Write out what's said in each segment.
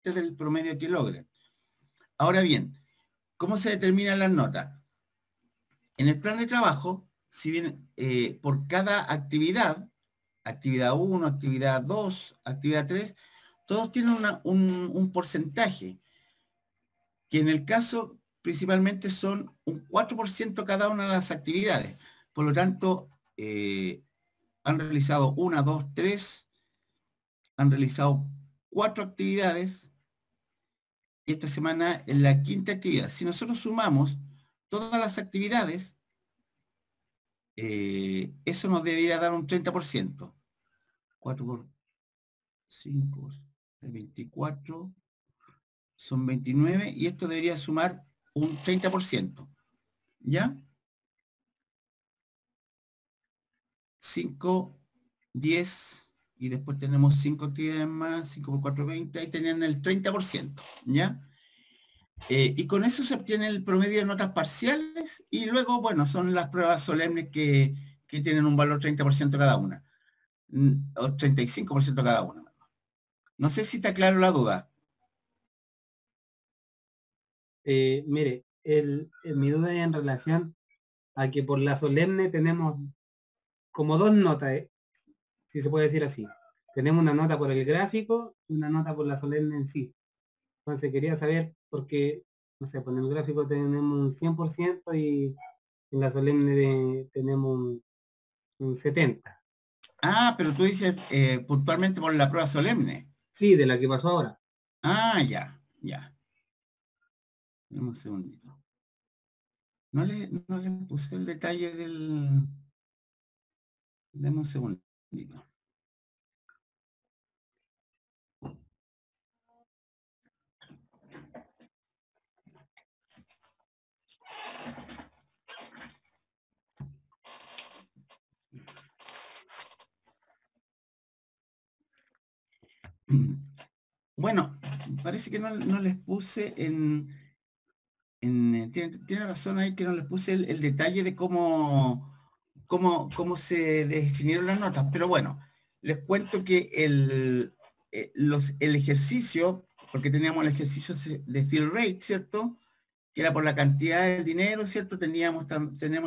parte del promedio que logren. Ahora bien, ¿cómo se determinan las notas? En el plan de trabajo, si bien por cada actividad, actividad 1, actividad 2, actividad 3, todos tienen un porcentaje, que en el caso principalmente son un 4% cada una de las actividades. Por lo tanto, han realizado 1, 2, 3, han realizado 4 actividades, y esta semana es la quinta actividad. Si nosotros sumamos todas las actividades, eso nos debería dar un 30%. 4 por 5, 24, son 29, y esto debería sumar un 30%. ¿Ya? 5, 10, y después tenemos 5 actividades más, 5 por 4, 20, ahí tenían el 30%, ¿ya? Y con eso se obtiene el promedio de notas parciales, y luego, bueno, son las pruebas solemnes que tienen un valor 30% cada una, o 35% cada una. No sé si está claro la duda. Mire, mi duda es en relación a que por la solemne tenemos como dos notas, si se puede decir así. Tenemos una nota por el gráfico y una nota por la solemne en sí. Entonces quería saber, porque, no sé, por el gráfico tenemos un 100% y en la solemne tenemos un 70%. Ah, pero tú dices puntualmente por la prueba solemne. Sí, de la que pasó ahora. Ah, ya, ya. Dame un segundito. No le puse el detalle del... Dame un segundito. Bueno, parece que no les puse tiene razón ahí que no les puse el detalle de cómo se definieron las notas, pero bueno, les cuento que el ejercicio, porque teníamos el ejercicio de fill rate, ¿cierto? Que era por la cantidad del dinero, ¿cierto? Tenemos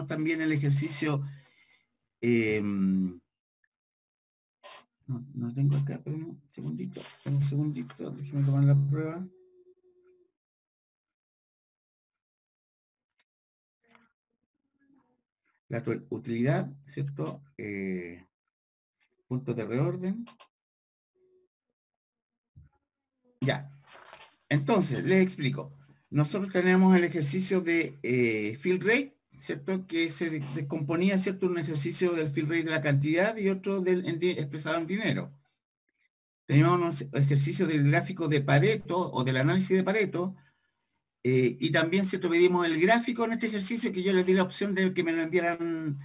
también el ejercicio, no tengo acá, pero un segundito, déjeme tomar la prueba. La utilidad, ¿cierto? Puntos de reorden. Ya. Entonces, les explico. Nosotros tenemos el ejercicio de fill rate, ¿cierto? Que se descomponía, ¿cierto? Un ejercicio del fill rate de la cantidad y otro expresado en dinero. Teníamos un ejercicio del gráfico de Pareto o del análisis de Pareto, y también, ¿cierto? Pedimos el gráfico en este ejercicio, que yo les di la opción de que me lo enviaran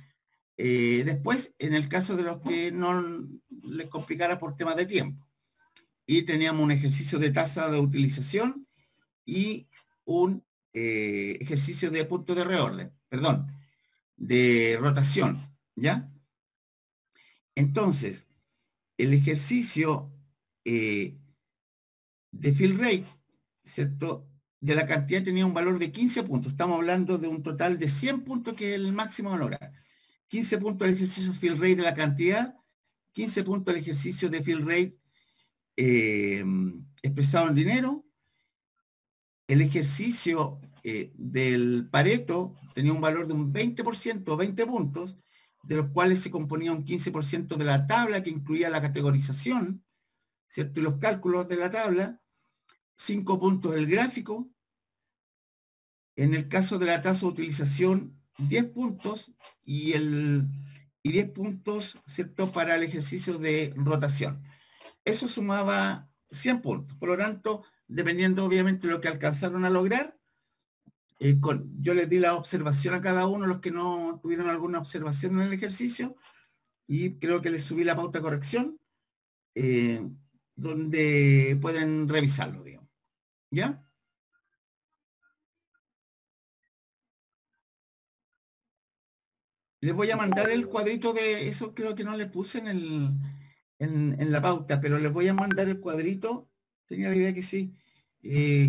después, en el caso de los que no les complicara por temas de tiempo. Y teníamos un ejercicio de tasa de utilización y un ejercicio de punto de reorden, perdón, de rotación, ¿ya? Entonces, el ejercicio de fill rate, ¿cierto? De la cantidad tenía un valor de 15 puntos. Estamos hablando de un total de 100 puntos, que es el máximo a lograr. 15 puntos el ejercicio fill rate de la cantidad, 15 puntos el ejercicio de fill rate expresado en dinero. El ejercicio del Pareto tenía un valor de un 20%, 20 puntos, de los cuales se componía un 15% de la tabla, que incluía la categorización, ¿cierto? Y los cálculos de la tabla, 5 puntos del gráfico. En el caso de la tasa de utilización, 10 puntos, y 10 puntos, ¿cierto?, para el ejercicio de rotación. Eso sumaba 100 puntos. Por lo tanto, dependiendo obviamente de lo que alcanzaron a lograr, yo les di la observación a cada uno, los que no tuvieron alguna observación en el ejercicio, y creo que les subí la pauta de corrección, donde pueden revisarlo, digamos. ¿Ya? Les voy a mandar el cuadrito de eso, creo que no le puse en la pauta, pero les voy a mandar el cuadrito tenía la idea que sí.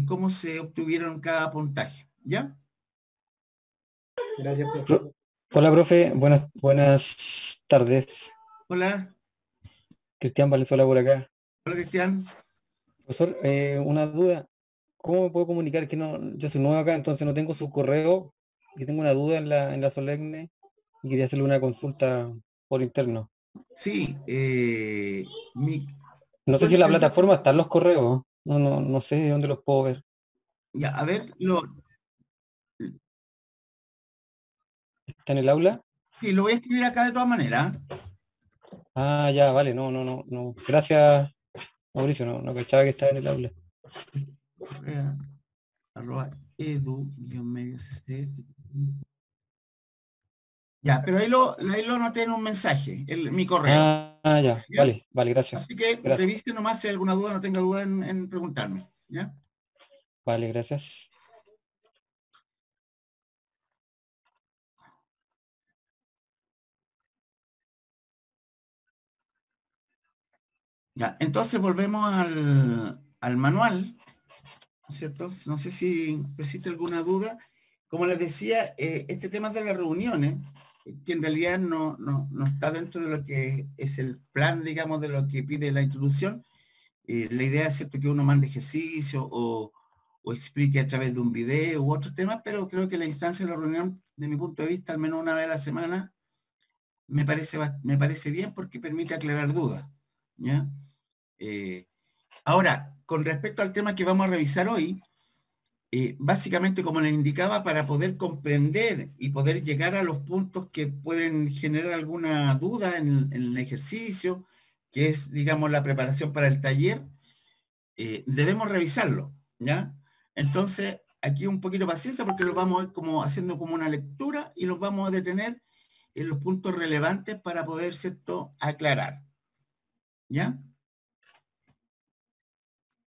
Cómo se obtuvieron cada puntaje, ¿ya? Gracias, profe. Hola, profe, buenas tardes. Hola, Cristian Valenzuela por acá. hola Cristian. Profesor, una duda. ¿Cómo me puedo comunicar? Que no, yo soy nuevo acá, entonces no tengo su correo y tengo una duda en la solemne y quería hacerle una consulta por interno. Sí, No sé si ¿cuánto en la pensaste? plataforma están los correos. No sé dónde los puedo ver. Ya, a ver, ¿Está en el aula? sí, lo voy a escribir acá de todas maneras. Ah, ya, vale, no. Gracias, Mauricio, no cachaba que estaba en el aula. Correa, arroba edu-medio cc. Ya, pero ahí lo anoté en un mensaje, mi correo. Ya, ¿Ya? vale, gracias. Así que Gracias, revise nomás si hay alguna duda, no tenga duda en preguntarme. ¿Ya? vale, gracias. Ya, entonces volvemos al manual, ¿no es cierto? No sé si existe alguna duda. Como les decía, este tema de las reuniones, que en realidad no está dentro de lo que es el plan, digamos, de lo que pide la institución. La idea es cierto que uno mande ejercicio o explique a través de un video u otros temas, pero creo que la instancia de la reunión, de mi punto de vista, al menos una vez a la semana, me parece bien porque permite aclarar dudas. ¿Ya? Eh, Ahora, con respecto al tema que vamos a revisar hoy, básicamente, como les indicaba, para poder comprender y poder llegar a los puntos que pueden generar alguna duda en el ejercicio, que es, digamos, la preparación para el taller, debemos revisarlo, ¿ya? Entonces, aquí un poquito de paciencia porque lo vamos a ir como haciendo como una lectura y los vamos a detener en los puntos relevantes para poder, ¿cierto?, aclarar, ¿ya?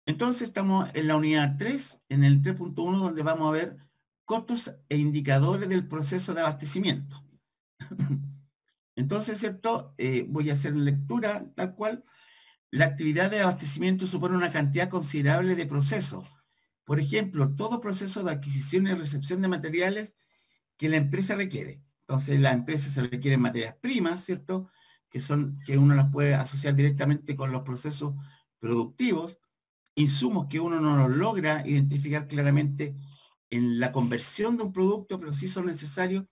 Entonces estamos en la unidad 3, en el 3.1, donde vamos a ver costos e indicadores del proceso de abastecimiento. Entonces, ¿cierto? Voy a hacer lectura tal cual. La actividad de abastecimiento supone una cantidad considerable de procesos. Por ejemplo, todo proceso de adquisición y recepción de materiales que la empresa requiere. Entonces, la empresa se requieren materias primas, ¿cierto? Que uno las puede asociar directamente con los procesos productivos, insumos que uno no los logra identificar claramente en la conversión de un producto, pero sí son necesarios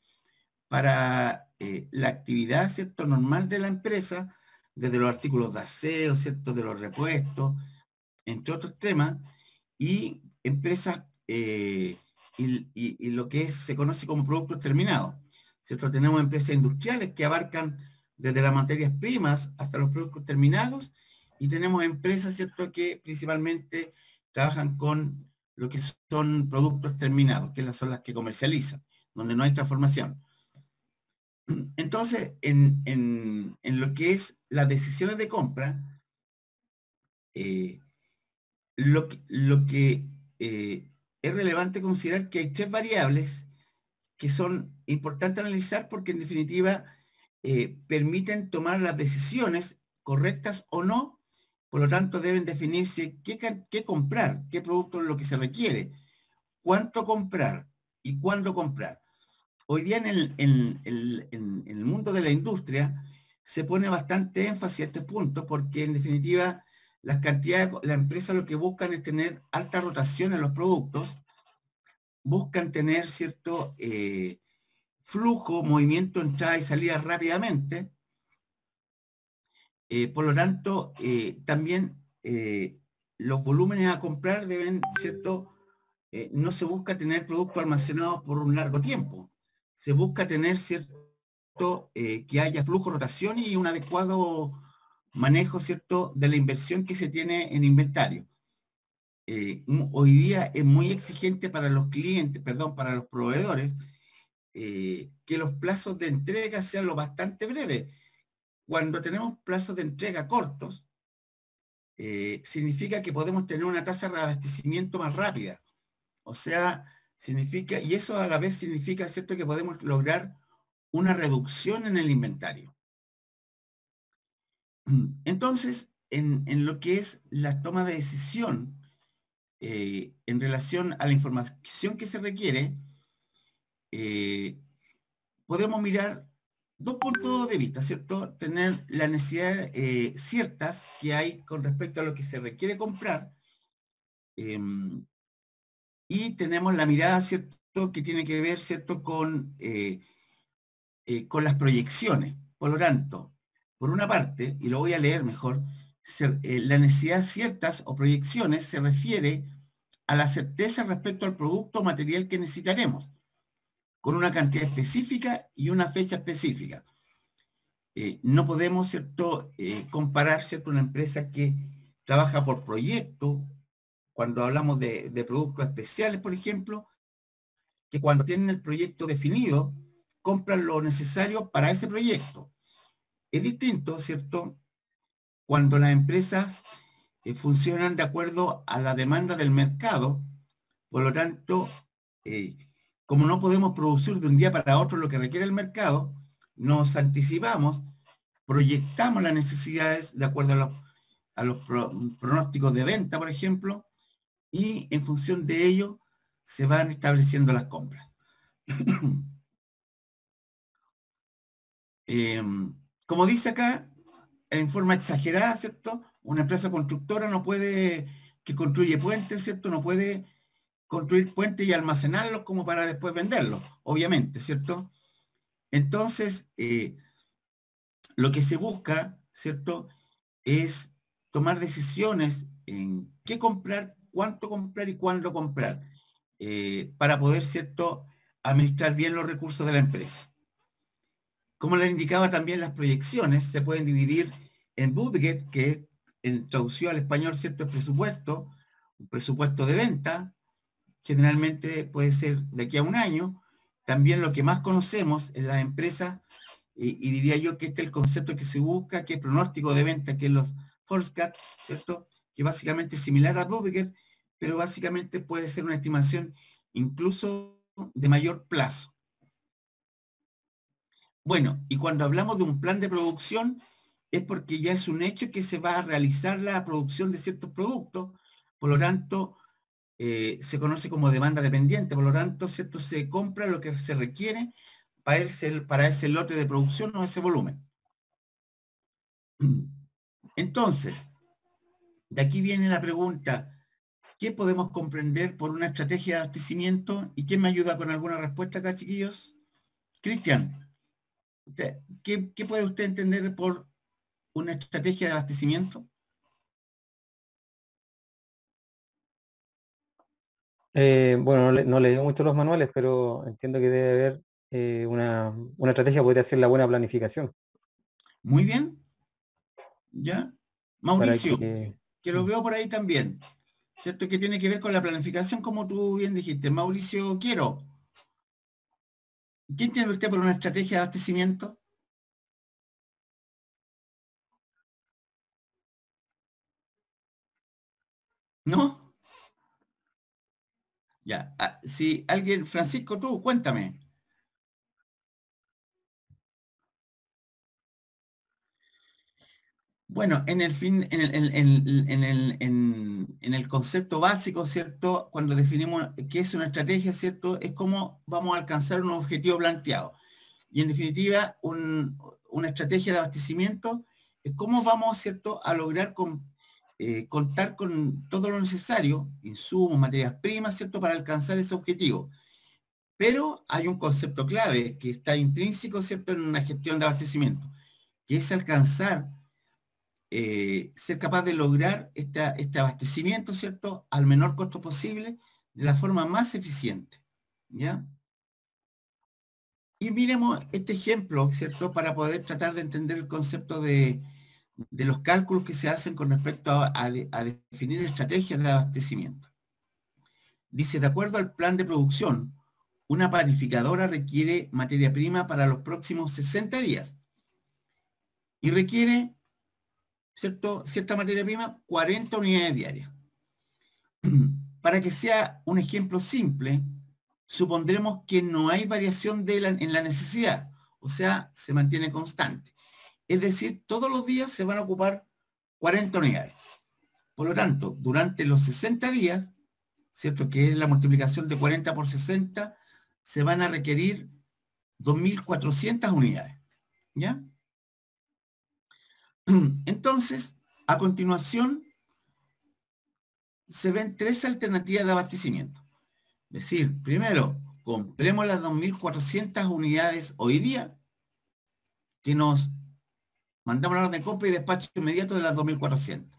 para la actividad, ¿cierto?, normal de la empresa, desde los artículos de aseo, ¿cierto?, de los repuestos, entre otros temas, y empresas, y lo que se conoce como productos terminados, ¿cierto? Tenemos empresas industriales que abarcan desde las materias primas hasta los productos terminados, y tenemos empresas, ¿cierto?, que principalmente trabajan con lo que son productos terminados, que son las que comercializan, donde no hay transformación. Entonces, en lo que es las decisiones de compra, eh, lo que es relevante considerar que hay tres variables que son importantes analizar porque en definitiva permiten tomar las decisiones correctas o no, por lo tanto deben definirse qué comprar, qué producto es lo que se requiere, cuánto comprar y cuándo comprar. Hoy día en el mundo de la industria se pone bastante énfasis a este punto porque en definitiva las empresas lo que buscan es tener alta rotación en los productos, buscan tener cierto flujo, movimiento, entrada y salida rápidamente. Por lo tanto, también los volúmenes a comprar deben, ¿cierto? No se busca tener productos almacenados por un largo tiempo. Se busca tener, ¿cierto? Que haya flujo, rotación y un adecuado manejo, ¿cierto?, de la inversión que se tiene en inventario. Hoy día es muy exigente para los clientes, perdón, para los proveedores, que los plazos de entrega sean lo bastante breves. Cuando tenemos plazos de entrega cortos, significa que podemos tener una tasa de reabastecimiento más rápida. O sea, significa, y eso a la vez significa, ¿cierto?, que podemos lograr una reducción en el inventario. Entonces, en lo que es la toma de decisión en relación a la información que se requiere, podemos mirar dos puntos de vista, ¿cierto? Tener las necesidades ciertas que hay con respecto a lo que se requiere comprar, y tenemos la mirada, ¿cierto?, que tiene que ver, ¿cierto?, con las proyecciones. Por lo tanto, por una parte, y lo voy a leer mejor, la necesidad ciertas o proyecciones se refiere a la certeza respecto al producto o material que necesitaremos, con una cantidad específica y una fecha específica. No podemos, ¿cierto?, comparar, ¿cierto?, una empresa que trabaja por proyecto, cuando hablamos de productos especiales, por ejemplo, que cuando tienen el proyecto definido, compran lo necesario para ese proyecto. Es distinto, ¿cierto?, cuando las empresas funcionan de acuerdo a la demanda del mercado. Por lo tanto, como no podemos producir de un día para otro lo que requiere el mercado, nos anticipamos, proyectamos las necesidades de acuerdo a los pronósticos de venta, por ejemplo, y en función de ello se van estableciendo las compras. Como dice acá, en forma exagerada, ¿cierto? Una empresa constructora no puede, que construye puentes, ¿cierto? No puede construir puentes y almacenarlos como para después venderlos, obviamente, ¿cierto? Entonces, lo que se busca, ¿cierto?, es tomar decisiones en qué comprar, cuánto comprar y cuándo comprar, para poder, ¿cierto?, administrar bien los recursos de la empresa. Como les indicaba también, las proyecciones se pueden dividir en budget, que en traducción al español, ¿cierto?, es presupuesto, un presupuesto de venta, generalmente puede ser de aquí a un año. También lo que más conocemos en las empresas, y diría yo que este es el concepto que se busca, que es pronóstico de venta, que es los forecast, ¿cierto?, que básicamente es similar a budget, pero básicamente puede ser una estimación incluso de mayor plazo. Bueno, y cuando hablamos de un plan de producción, es porque ya es un hecho que se va a realizar la producción de ciertos productos. Por lo tanto, se conoce como demanda dependiente. Por lo tanto, ¿cierto?, se compra lo que se requiere para ese lote de producción o ese volumen. Entonces, de aquí viene la pregunta: ¿qué podemos comprender por una estrategia de abastecimiento? ¿Y quién me ayuda con alguna respuesta acá, chiquillos? Cristian, ¿qué puede usted entender por una estrategia de abastecimiento? Bueno, no leo mucho los manuales, pero entiendo que debe haber una estrategia, podría ser la buena planificación, Muy bien, ¿ya? para Mauricio, que... que lo veo por ahí también, ¿cierto?, que tiene que ver con la planificación, como tú bien dijiste. Mauricio Quiero, ¿qué entiende usted por una estrategia de abastecimiento? ¿No? Ya, si alguien, Francisco, tú, cuéntame. Bueno, en el fin, en el concepto básico, ¿cierto? Cuando definimos qué es una estrategia, ¿cierto?, es cómo vamos a alcanzar un objetivo planteado. Y en definitiva, una estrategia de abastecimiento es cómo vamos, ¿cierto?, a lograr contar con todo lo necesario, insumos, materias primas, ¿cierto?, para alcanzar ese objetivo. Pero hay un concepto clave que está intrínseco, ¿cierto?, en una gestión de abastecimiento, que es alcanzar, ser capaz de lograr este abastecimiento, ¿cierto?, al menor costo posible, de la forma más eficiente, ¿ya? Y miremos este ejemplo, ¿cierto?, para poder tratar de entender el concepto de los cálculos que se hacen con respecto a definir estrategias de abastecimiento. Dice: de acuerdo al plan de producción, una panificadora requiere materia prima para los próximos 60 días y requiere, ¿cierto?, cierta materia prima, 40 unidades diarias. Para que sea un ejemplo simple, supondremos que no hay variación en la necesidad, o sea, se mantiene constante. Es decir, todos los días se van a ocupar 40 unidades. Por lo tanto, durante los 60 días, ¿cierto? Que es la multiplicación de 40 por 60, se van a requerir 2.400 unidades. ¿Ya? Entonces, a continuación, se ven tres alternativas de abastecimiento. Es decir, primero, compremos las 2.400 unidades hoy día, que nos mandamos la orden de compra y despacho inmediato de las 2.400.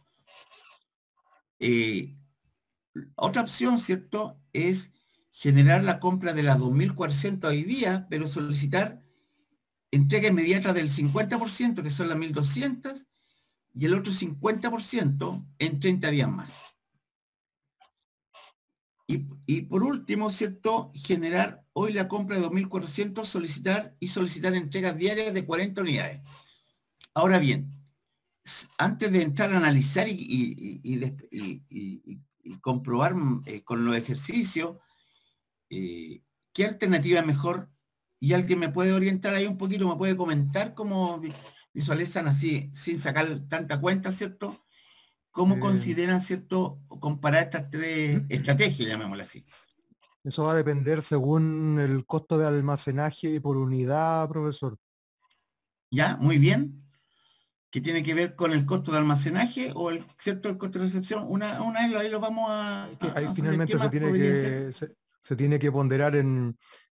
Otra opción, ¿cierto?, es generar la compra de las 2.400 hoy día, pero solicitar entrega inmediata del 50%, que son las 1.200, y el otro 50% en 30 días más. Y por último, ¿cierto?, generar hoy la compra de 2.400, solicitar entregas diarias de 40 unidades. Ahora bien, antes de entrar a analizar y comprobar con los ejercicios qué alternativa es mejor, y alguien me puede orientar ahí un poquito, me puede comentar cómo visualizan así, sin sacar tanta cuenta, ¿cierto? ¿Cómo consideran, cierto, comparar estas tres estrategias, llamémoslas así? Eso va a depender según el costo de almacenaje por unidad, profesor. Ya, muy bien. ¿Qué tiene que ver con el costo de almacenaje o el, ¿cierto?, el costo de recepción? Ahí lo vamos a Ahí saber. finalmente ¿Qué más podría ser? se tiene que ponderar en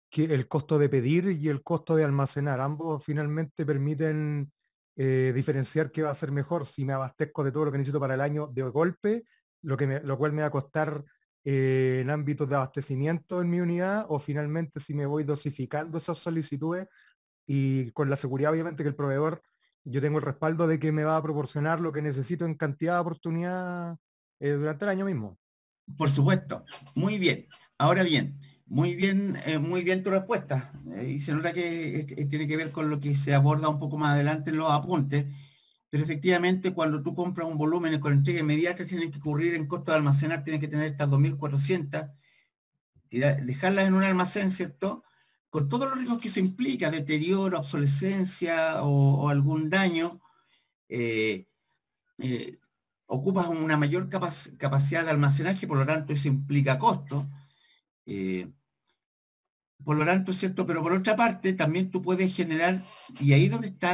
que el costo de pedir y el costo de almacenar. Ambos finalmente permiten diferenciar qué va a ser mejor si me abastezco de todo lo que necesito para el año de golpe, lo cual me va a costar en ámbitos de abastecimiento en mi unidad, o finalmente si me voy dosificando esas solicitudes y con la seguridad obviamente que el proveedor, yo tengo el respaldo de que me va a proporcionar lo que necesito en cantidad de oportunidad durante el año mismo. Por supuesto. Muy bien. Ahora bien, muy bien tu respuesta. Y se nota que tiene que ver con lo que se aborda un poco más adelante en los apuntes. Pero efectivamente, cuando tú compras un volumen con entrega inmediata, tienen que ocurrir en costo de almacenar, tienes que tener estas 2.400, dejarlas en un almacén, ¿cierto?, con todos los riesgos que eso implica, deterioro, obsolescencia o algún daño. eh, Ocupas una mayor capacidad de almacenaje, por lo tanto eso implica costo. Por lo tanto, ¿cierto? Pero por otra parte, también tú puedes generar, y ahí es donde está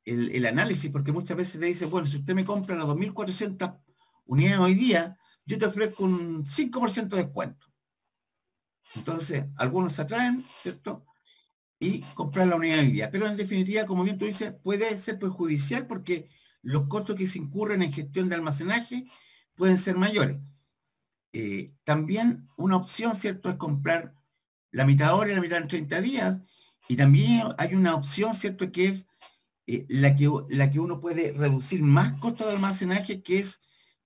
el análisis, porque muchas veces te dicen, bueno, si usted me compra las 2.400 unidades hoy día, yo te ofrezco un 5% de descuento. Entonces, algunos se atraen, ¿cierto?, y comprar la unidad hoy día. Pero en definitiva, como bien tú dices, puede ser perjudicial porque los costos que se incurren en gestión de almacenaje pueden ser mayores. También una opción, ¿cierto?, es comprar la mitad ahora y la mitad en 30 días. Y también hay una opción, ¿cierto?, que es la que uno puede reducir más costo de almacenaje, que es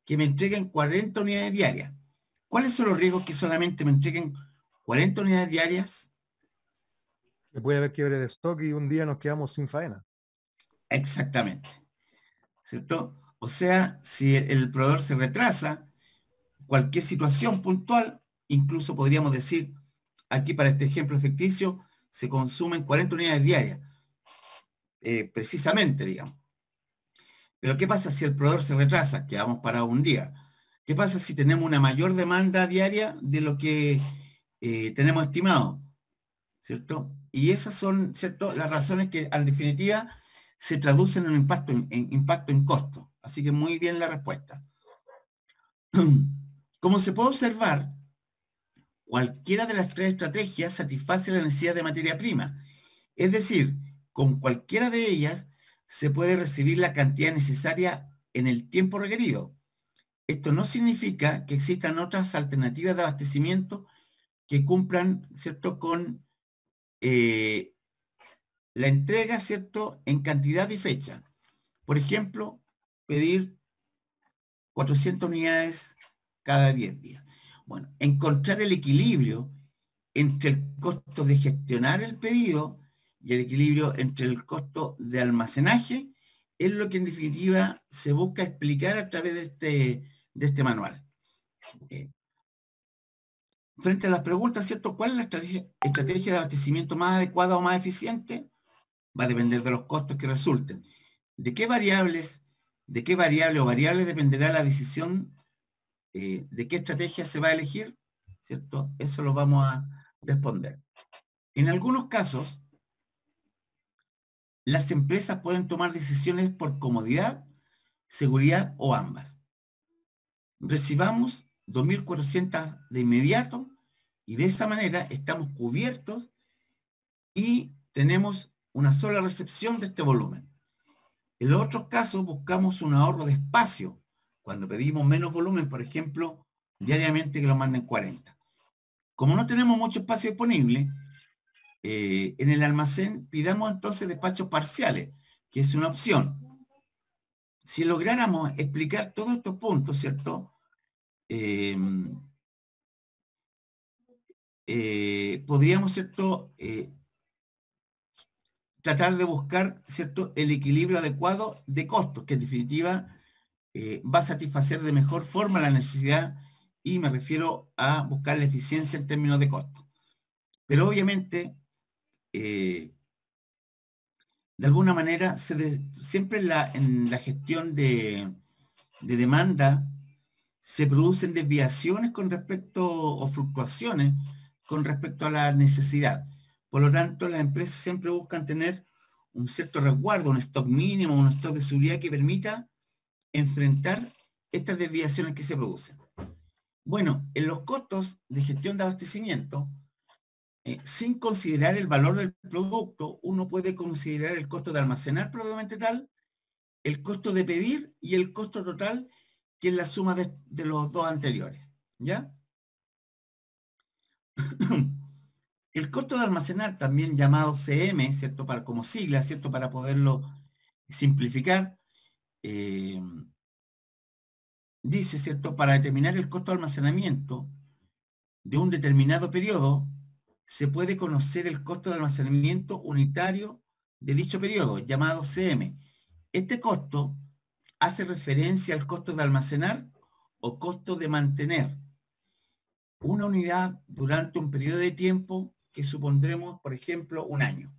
que me entreguen 40 unidades diarias. ¿Cuáles son los riesgos que solamente me entreguen 40 unidades diarias? Que puede haber quiebre de stock y un día nos quedamos sin faena. Exactamente, ¿cierto? O sea, si el proveedor se retrasa, cualquier situación puntual, incluso podríamos decir, aquí para este ejemplo ficticio, se consumen 40 unidades diarias, precisamente, digamos. Pero ¿qué pasa si el proveedor se retrasa? Quedamos parados un día. ¿Qué pasa si tenemos una mayor demanda diaria de lo que tenemos estimado? ¿Cierto? Y esas son, ¿cierto?, las razones que, en definitiva, se traducen en impacto en costo. Así que muy bien la respuesta. Como se puede observar, cualquiera de las tres estrategias satisface la necesidad de materia prima. Es decir, con cualquiera de ellas se puede recibir la cantidad necesaria en el tiempo requerido. Esto no significa que existan otras alternativas de abastecimiento que cumplan, ¿cierto?, con la entrega, ¿cierto?, en cantidad y fecha. Por ejemplo, pedir 400 unidades cada 10 días. Bueno, encontrar el equilibrio entre el costo de gestionar el pedido y el equilibrio entre el costo de almacenaje es lo que en definitiva se busca explicar a través de este manual. Frente a las preguntas, ¿cierto?, ¿cuál es la estrategia de abastecimiento más adecuada o más eficiente? Va a depender de los costos que resulten. ¿De qué variables o variables dependerá la decisión de qué estrategia se va a elegir? ¿Cierto? Eso lo vamos a responder. En algunos casos, las empresas pueden tomar decisiones por comodidad, seguridad o ambas. Recibamos 2.400 de inmediato y de esa manera estamos cubiertos y tenemos una sola recepción de este volumen. En los otros casos buscamos un ahorro de espacio cuando pedimos menos volumen, por ejemplo, diariamente que lo manden 40. Como no tenemos mucho espacio disponible, en el almacén pidamos entonces despachos parciales, que es una opción. Si lográramos explicar todos estos puntos, ¿cierto? Podríamos, ¿cierto? Tratar de buscar, ¿cierto? El equilibrio adecuado de costos, que en definitiva va a satisfacer de mejor forma la necesidad, y me refiero a buscar la eficiencia en términos de costo. Pero obviamente, de alguna manera, siempre en la gestión de demanda se producen desviaciones con respecto, o fluctuaciones con respecto a la necesidad. Por lo tanto, las empresas siempre buscan tener un cierto resguardo, un stock mínimo, un stock de seguridad que permita enfrentar estas desviaciones que se producen. Bueno, en los costos de gestión de abastecimiento, sin considerar el valor del producto, uno puede considerar el costo de almacenar propiamente tal, el costo de pedir y el costo total, que es la suma de los dos anteriores, ¿ya? El costo de almacenar, también llamado CM, ¿cierto? Como sigla, ¿cierto? Para poderlo simplificar, dice, ¿cierto? Para determinar el costo de almacenamiento de un determinado periodo, se puede conocer el costo de almacenamiento unitario de dicho periodo, llamado CM. Este costo hace referencia al costo de almacenar o costo de mantener una unidad durante un periodo de tiempo que supondremos, por ejemplo, un año.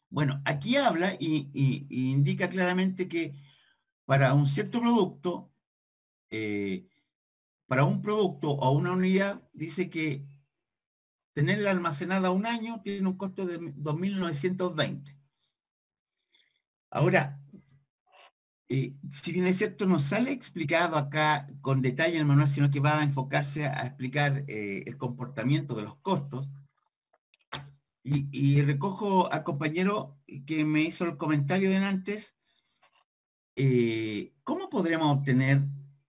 Bueno, aquí habla y indica claramente que para un cierto producto, para un producto o una unidad, dice que tenerla almacenada un año tiene un costo de 2.920. Ahora, si bien es cierto, no sale explicado acá con detalle en el manual, sino que va a enfocarse a explicar el comportamiento de los costos. Y recojo al compañero que me hizo el comentario de antes. ¿Cómo podremos obtener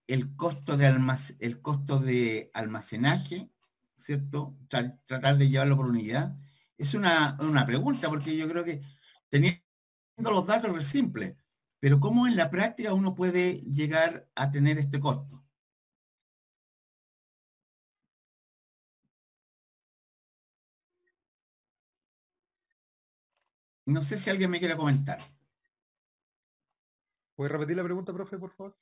el costo de almacenaje, ¿cierto? Tratar de llevarlo por unidad. Es una pregunta, porque yo creo que teniendo los datos es simple, pero ¿cómo en la práctica uno puede llegar a tener este costo? No sé si alguien me quiere comentar. ¿Puede repetir la pregunta, profe, por favor?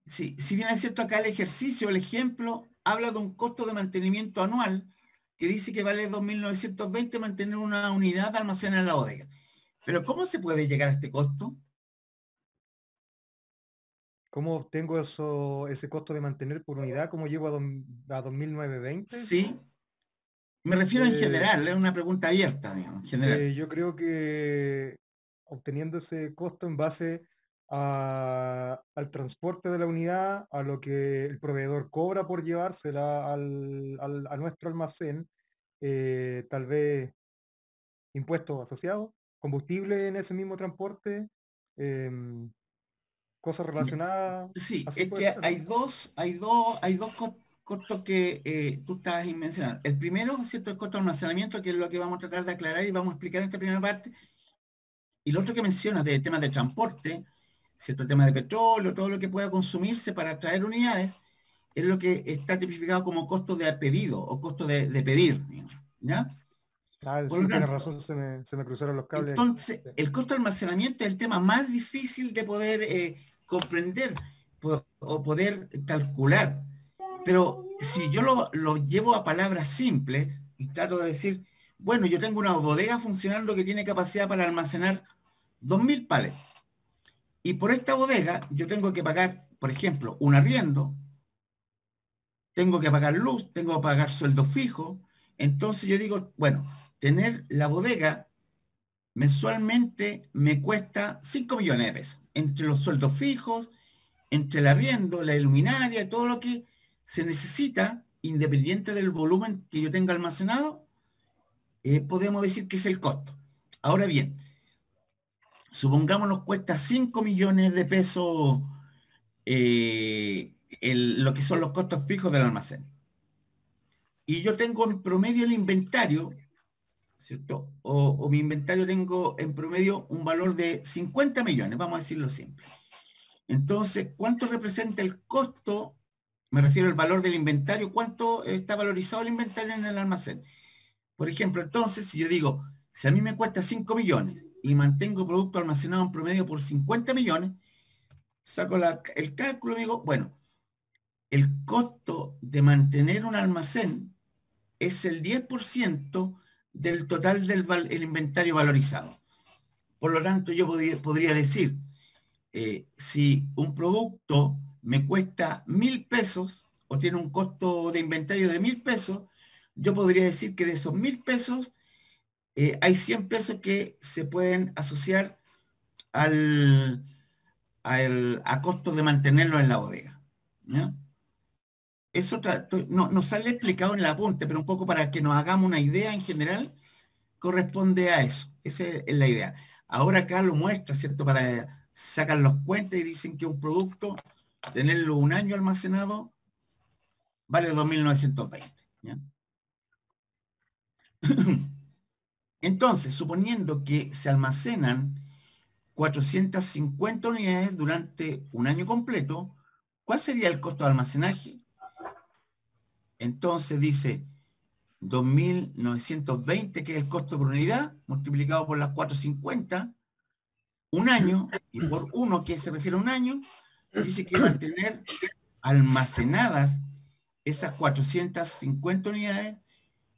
Sí, si bien es cierto, acá el ejercicio, el ejemplo, habla de un costo de mantenimiento anual que dice que vale 2.920 mantener una unidad almacenada en la bodega. Pero ¿cómo se puede llegar a este costo? ¿Cómo obtengo ese costo de mantener por unidad? ¿Cómo llego a 2.920? Sí, me refiero en general, es una pregunta abierta, digamos, en general. Yo creo que obteniendo ese costo en base al transporte de la unidad, a lo que el proveedor cobra por llevársela a nuestro almacén, tal vez impuestos asociados, combustible en ese mismo transporte, cosas relacionadas. Sí, Así es puede que ser. hay dos costos que tú estabas mencionando. El primero, ¿cierto? El costo de almacenamiento, que es lo que vamos a tratar de aclarar y vamos a explicar en esta primera parte. Y lo otro que mencionas de temas de transporte, ¿cierto? Temas de petróleo, todo lo que pueda consumirse para traer unidades, es lo que está tipificado como costo de pedido o costo de pedir, digamos, ¿ya? Por Sí, lo tienes tanto, razón, se me cruzaron los cables. entonces, Sí. el costo de almacenamiento es el tema más difícil de poder comprender o poder calcular. Pero si yo lo llevo a palabras simples y trato de decir, bueno, yo tengo una bodega funcionando que tiene capacidad para almacenar 2.000 palets. Y por esta bodega yo tengo que pagar, por ejemplo, un arriendo, tengo que pagar luz, tengo que pagar sueldo fijo. Entonces yo digo, bueno, tener la bodega mensualmente me cuesta 5 millones de pesos, entre los sueldos fijos, entre el arriendo, la luminaria, todo lo que se necesita, independiente del volumen que yo tenga almacenado, podemos decir que es el costo. Ahora bien, supongamos nos cuesta 5 millones de pesos lo que son los costos fijos del almacén. Y yo tengo en promedio el inventario, ¿cierto? O mi inventario tengo en promedio un valor de 50 millones, vamos a decirlo simple. Entonces, ¿cuánto representa el costo? Me refiero al valor del inventario, ¿cuánto está valorizado el inventario en el almacén? Por ejemplo, entonces, si yo digo, si a mí me cuesta 5 millones y mantengo producto almacenado en promedio por 50 millones, saco el cálculo y digo, bueno, el costo de mantener un almacén es el 10% del total del inventario valorizado. Por lo tanto, yo podría decir, si un producto me cuesta 1.000 pesos o tiene un costo de inventario de 1.000 pesos, yo podría decir que de esos 1.000 pesos hay 100 pesos que se pueden asociar a costos de mantenerlo en la bodega, ¿no? Eso no sale explicado en el apunte, pero un poco para que nos hagamos una idea en general, corresponde a eso. Esa es la idea. Ahora acá lo muestra, ¿cierto? Para sacar los cuentas y dicen que un producto, tenerlo un año almacenado, vale 2.920. ¿Ya? Entonces, suponiendo que se almacenan 450 unidades durante un año completo, ¿cuál sería el costo de almacenaje? Entonces dice 2.920, que es el costo por unidad, multiplicado por las 450, un año, y por uno, que se refiere a un año, dice que mantener almacenadas esas 450 unidades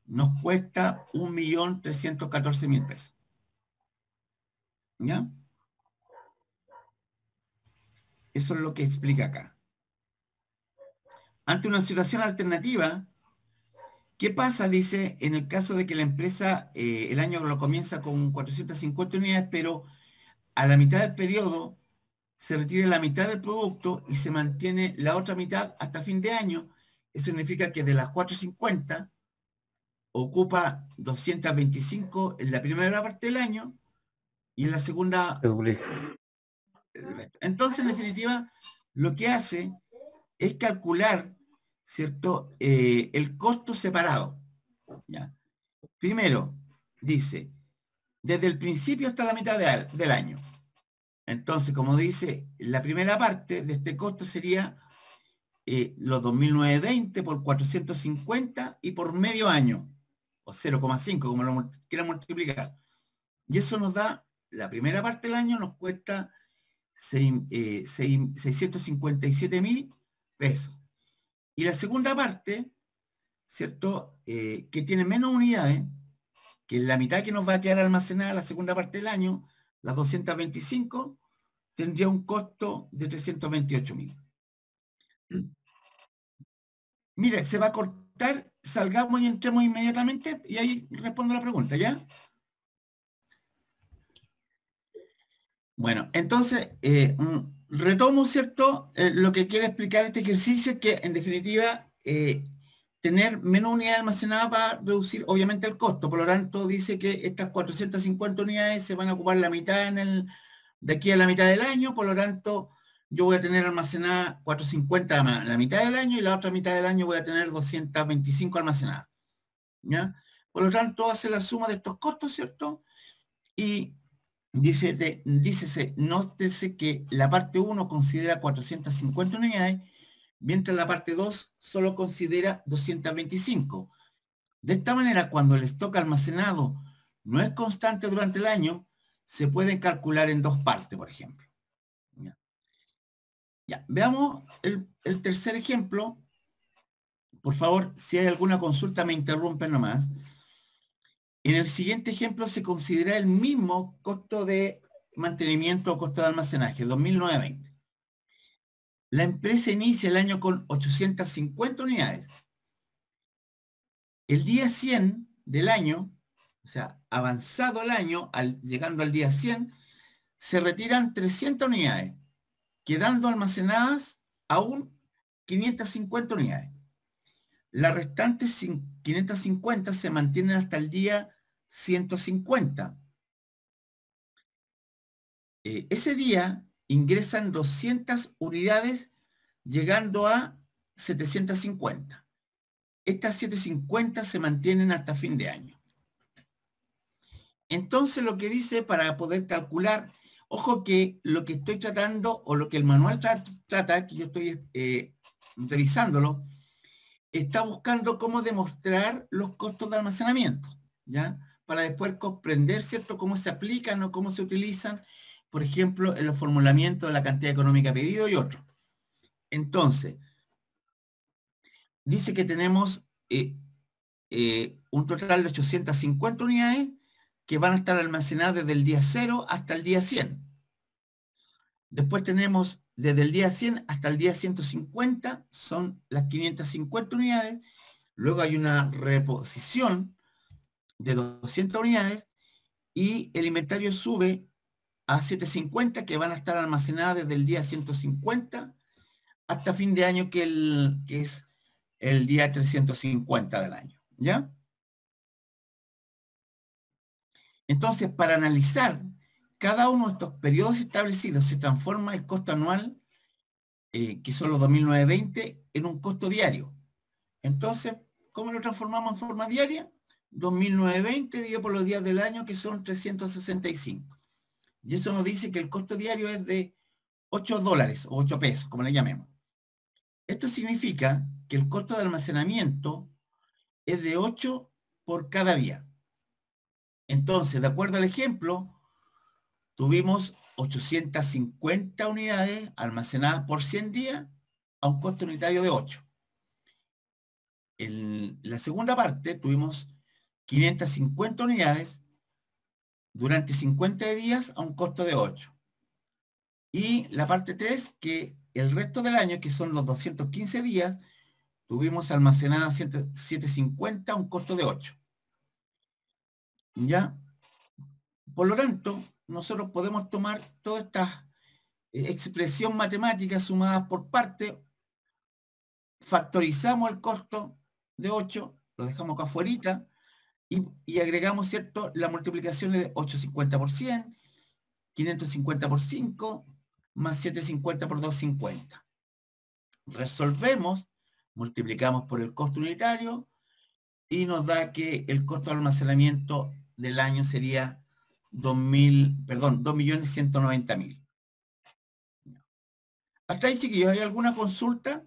nos cuesta 1.314.000 pesos. ¿Ya? Eso es lo que explica acá. Ante una situación alternativa, ¿qué pasa? Dice, en el caso de que la empresa el año lo comienza con 450 unidades, pero a la mitad del periodo se retira la mitad del producto y se mantiene la otra mitad hasta fin de año. Eso significa que de las 450 ocupa 225 en la primera parte del año y en la segunda el resto. Entonces, en definitiva, lo que hace es calcular, ¿cierto? El costo separado. ¿Ya? Primero, dice, desde el principio hasta la mitad del año. Entonces, como dice, la primera parte de este costo sería los 2.920 por 450 y por medio año, o 0,5, como lo quiera multiplicar. Y eso nos da, la primera parte del año nos cuesta 657.000 pesos. Y la segunda parte, ¿cierto? Que tiene menos unidades, que es la mitad que nos va a quedar almacenada la segunda parte del año, las 225, tendría un costo de 328.000. Mire, se va a cortar, salgamos y entremos inmediatamente y ahí respondo la pregunta, ¿ya? Bueno, entonces, retomo, ¿cierto? Lo que quiere explicar este ejercicio es que, en definitiva, tener menos unidades almacenadas va a reducir, obviamente, el costo. Por lo tanto, dice que estas 450 unidades se van a ocupar la mitad de aquí a la mitad del año. Por lo tanto, yo voy a tener almacenada 450 la mitad del año y la otra mitad del año voy a tener 225 almacenadas. ¿Ya? Por lo tanto, hace la suma de estos costos, ¿cierto? Y dícese, nótese que la parte 1 considera 450 unidades, mientras la parte 2 solo considera 225. De esta manera, cuando el stock almacenado no es constante durante el año, se pueden calcular en dos partes, por ejemplo. Ya, veamos el tercer ejemplo. Por favor, si hay alguna consulta, me interrumpen nomás. En el siguiente ejemplo se considera el mismo costo de mantenimiento o costo de almacenaje, 2.920. La empresa inicia el año con 850 unidades. El día 100 del año, o sea, avanzado el año, llegando al día 100, se retiran 300 unidades, quedando almacenadas aún 550 unidades. Las restantes 550 se mantienen hasta el día 150. Ese día ingresan 200 unidades, llegando a 750. Estas 750 se mantienen hasta fin de año. Entonces lo que dice para poder calcular, ojo que lo que estoy tratando o lo que el manual trata, que yo estoy revisándolo, está buscando cómo demostrar los costos de almacenamiento, ¿ya? Para después comprender, ¿cierto?, cómo se aplican o cómo se utilizan, por ejemplo, en los formulamientos de la cantidad económica pedido y otros. Entonces, dice que tenemos un total de 850 unidades que van a estar almacenadas desde el día 0 hasta el día 100. Después tenemos desde el día 100 hasta el día 150, son las 550 unidades. Luego hay una reposición de 200 unidades y el inventario sube a 750 que van a estar almacenadas desde el día 150 hasta fin de año, que es el día 350 del año, ¿ya? Entonces, para analizar cada uno de estos periodos establecidos, se transforma el costo anual, que son los 2.920, en un costo diario. Entonces, ¿cómo lo transformamos en forma diaria? 2.920 dividido por los días del año, que son 365. Y eso nos dice que el costo diario es de $8 o 8 pesos, como le llamemos. Esto significa que el costo de almacenamiento es de 8 por cada día. Entonces, de acuerdo al ejemplo, tuvimos 850 unidades almacenadas por 100 días a un costo unitario de 8. En la segunda parte tuvimos 550 unidades durante 50 días a un costo de 8. Y la parte 3, que el resto del año, que son los 215 días, tuvimos almacenadas 750 a un costo de 8. ¿Ya? Por lo tanto, nosotros podemos tomar todas estas expresión matemática sumadas por parte, factorizamos el costo de 8, lo dejamos acá afuera y agregamos, ¿cierto?, la multiplicación de 850 por 100, 550 por 5, más 750 por 250. Resolvemos, multiplicamos por el costo unitario y nos da que el costo de almacenamiento del año sería 2.190.000. Hasta ahí, chiquillos, ¿hay alguna consulta?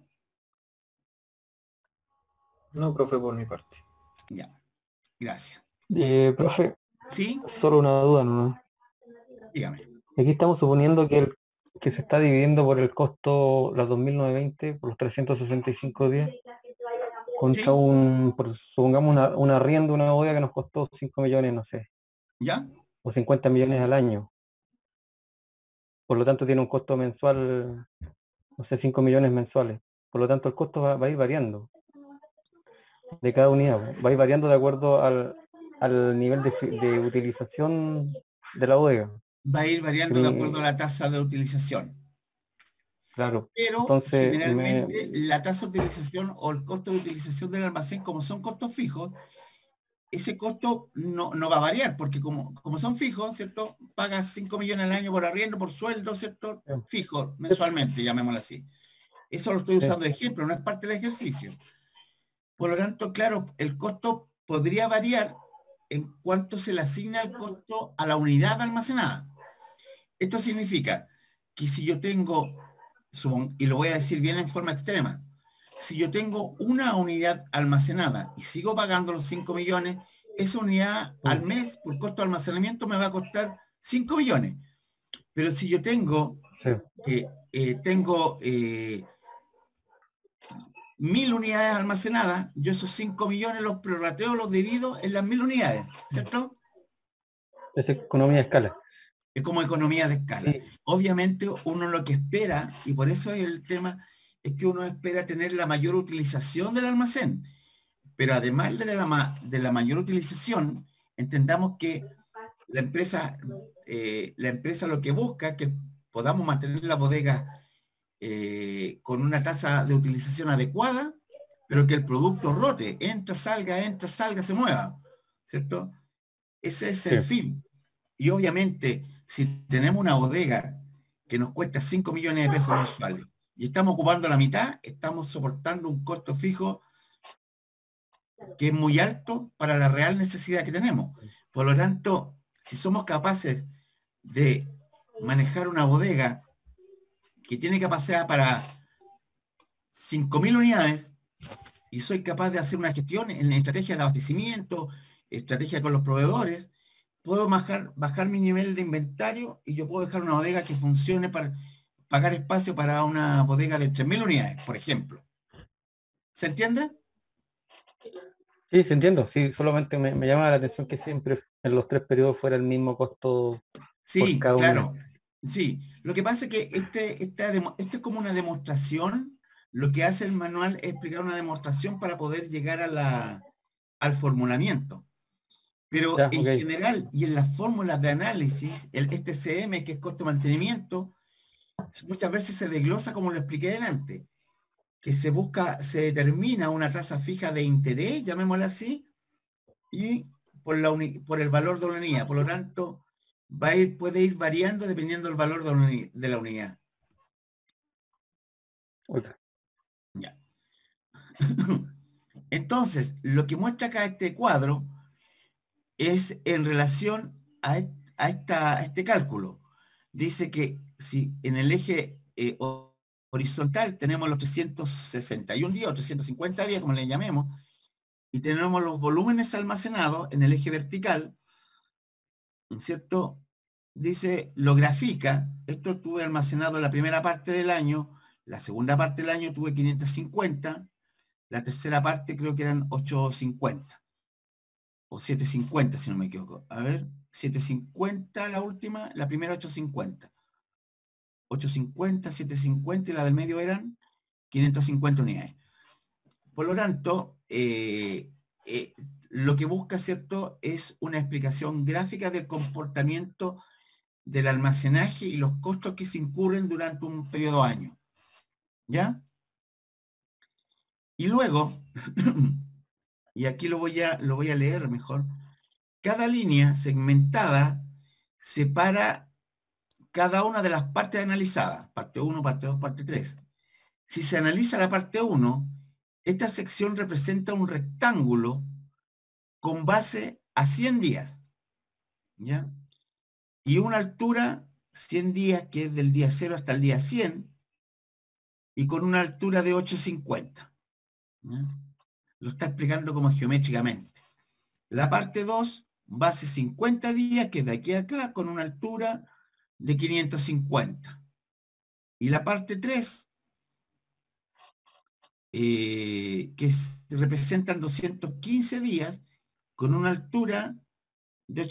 No, profe, por mi parte. Ya, gracias. Profe, ¿Sí? solo una duda, ¿no? Dígame. Aquí estamos suponiendo que se está dividiendo por el costo, las 2.920, por los 365 días, contra ¿Sí? supongamos un arriendo, una bodega que nos costó 5 millones, no sé, ¿Ya? o 50 millones al año. Por lo tanto, tiene un costo mensual, no sé, 5 millones mensuales. Por lo tanto, el costo va a ir variando de cada unidad. Va a ir variando de acuerdo al nivel de utilización de la bodega. Va a ir variando de acuerdo a la tasa de utilización. Claro. Pero Entonces, generalmente la tasa de utilización o el costo de utilización del almacén, como son costos fijos, ese costo no va a variar, porque como son fijos, ¿cierto? Pagas 5 millones al año por arriendo, por sueldo, ¿cierto? Fijo, mensualmente, llamémoslo así. Eso lo estoy usando de ejemplo, no es parte del ejercicio. Por lo tanto, claro, el costo podría variar en cuanto se le asigna el costo a la unidad almacenada. Esto significa que si yo tengo, y lo voy a decir bien en forma extrema, si yo tengo una unidad almacenada y sigo pagando los 5 millones, esa unidad al mes por costo de almacenamiento me va a costar 5 millones. Pero si yo tengo, 1.000 unidades almacenadas, yo esos 5 millones los prorrateo, los divido en las 1.000 unidades, ¿cierto? Es economía de escala. Es como economía de escala. Sí, Obviamente uno lo que espera, y por eso es el tema, es que uno espera tener la mayor utilización del almacén. Pero además de la mayor utilización, entendamos que la empresa lo que busca es que podamos mantener la bodega con una tasa de utilización adecuada, pero que el producto rote, entra, salga, se mueva, ¿cierto? Ese es sí. el fin. Y obviamente, si tenemos una bodega que nos cuesta 5 millones de pesos mensuales y estamos ocupando la mitad, estamos soportando un costo fijo que es muy alto para la real necesidad que tenemos. Por lo tanto, si somos capaces de manejar una bodega que tiene capacidad para 5.000 unidades y soy capaz de hacer una gestión en estrategia de abastecimiento, estrategia con los proveedores, puedo bajar mi nivel de inventario y yo puedo dejar una bodega que funcione para pagar espacio para una bodega de 3.000 unidades, por ejemplo. ¿Se entiende? Sí, sí entiendo. Sí, solamente me llama la atención que siempre en los 3 periodos fuera el mismo costo por Sí, cada unidad. claro. Sí. Lo que pasa es que este es como una demostración. Lo que hace el manual es explicar una demostración para poder llegar al formulamiento. Pero Ya, en ok. general y en las fórmulas de análisis, este CM, que es costo de mantenimiento, muchas veces se desglosa como lo expliqué delante, que se determina una tasa fija de interés, llamémosla así, y por el valor de la unidad. Por lo tanto, puede ir variando dependiendo del valor de la unidad. Ok. Ya. Entonces, lo que muestra acá este cuadro es en relación a este cálculo. Dice que si en el eje horizontal tenemos los 361 días o 350 días, como le llamemos, y tenemos los volúmenes almacenados en el eje vertical, ¿cierto? Dice, lo grafica, esto tuve almacenado la primera parte del año, la segunda parte del año tuve 550, la tercera parte creo que eran 850, o 750 si no me equivoco. A ver, 750 la última, la primera 850. 850, 750 y la del medio eran 550 unidades. Por lo tanto, lo que busca, ¿cierto?, es una explicación gráfica del comportamiento del almacenaje y los costos que se incurren durante un periodo de año. ¿Ya? Y luego, y aquí lo voy a leer mejor, cada línea segmentada separa cada una de las partes analizadas, parte 1, parte 2, parte 3. Si se analiza la parte 1, esta sección representa un rectángulo con base a 100 días, ¿ya? Y una altura, 100 días, que es del día 0 hasta el día 100, y con una altura de 850. ¿Ya? Lo está explicando como geométricamente. La parte 2, base 50 días, que es de aquí a acá, con una altura de 550. Y la parte 3, representan 215 días, con una altura de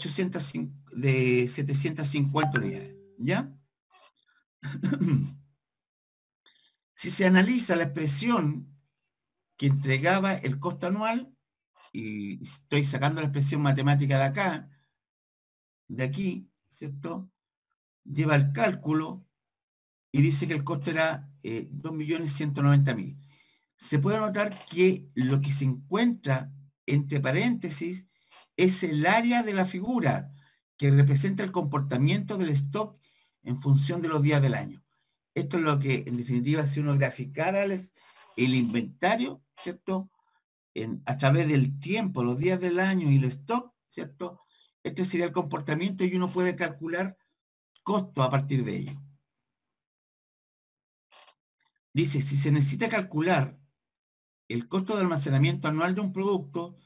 750 unidades. ¿Ya? Si se analiza la expresión que entregaba el costo anual, y estoy sacando la expresión matemática de acá, de aquí, ¿cierto? Lleva el cálculo y dice que el costo era 2.190.000. Se puede notar que lo que se encuentra entre paréntesis es el área de la figura que representa el comportamiento del stock en función de los días del año. Esto es lo que, en definitiva, si uno graficara el inventario, ¿cierto? A través del tiempo, los días del año y el stock, ¿cierto? Este sería el comportamiento y uno puede calcular costo a partir de ello. Dice, si se necesita calcular el costo de almacenamiento anual de un producto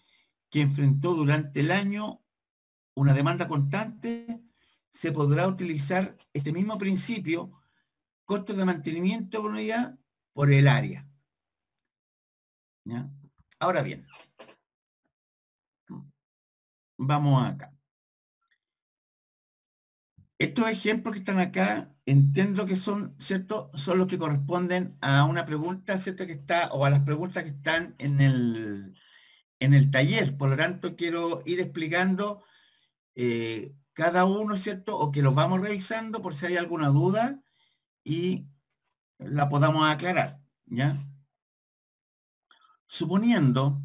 que enfrentó durante el año una demanda constante, se podrá utilizar este mismo principio, costo de mantenimiento por unidad, por el área. ¿Ya? Ahora bien, vamos acá. Estos ejemplos que están acá, entiendo que son, ¿cierto? Son los que corresponden a una pregunta, ¿cierto? Que está, o a las preguntas que están en el taller. Por lo tanto, quiero ir explicando cada uno, ¿cierto? O que los vamos revisando por si hay alguna duda y la podamos aclarar, ¿ya? Suponiendo,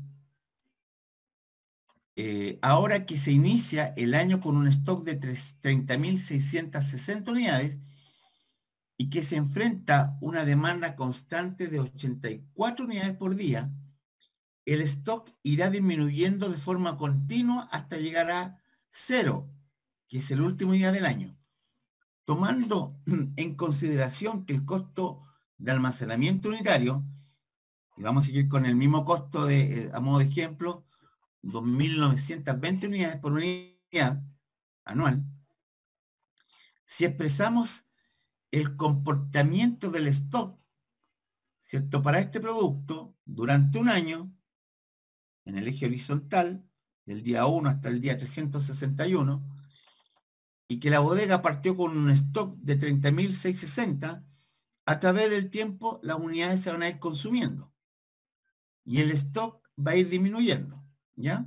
ahora que se inicia el año con un stock de 30.660 unidades y que se enfrenta una demanda constante de 84 unidades por día, el stock irá disminuyendo de forma continua hasta llegar a 0, que es el último día del año. Tomando en consideración que el costo de almacenamiento unitario, y vamos a seguir con el mismo costo a modo de ejemplo, 2.920 unidades por unidad anual, si expresamos el comportamiento del stock, ¿cierto? Para este producto, durante un año, en el eje horizontal, del día 1 hasta el día 361, y que la bodega partió con un stock de 30.660, a través del tiempo las unidades se van a ir consumiendo y el stock va a ir disminuyendo, ¿ya?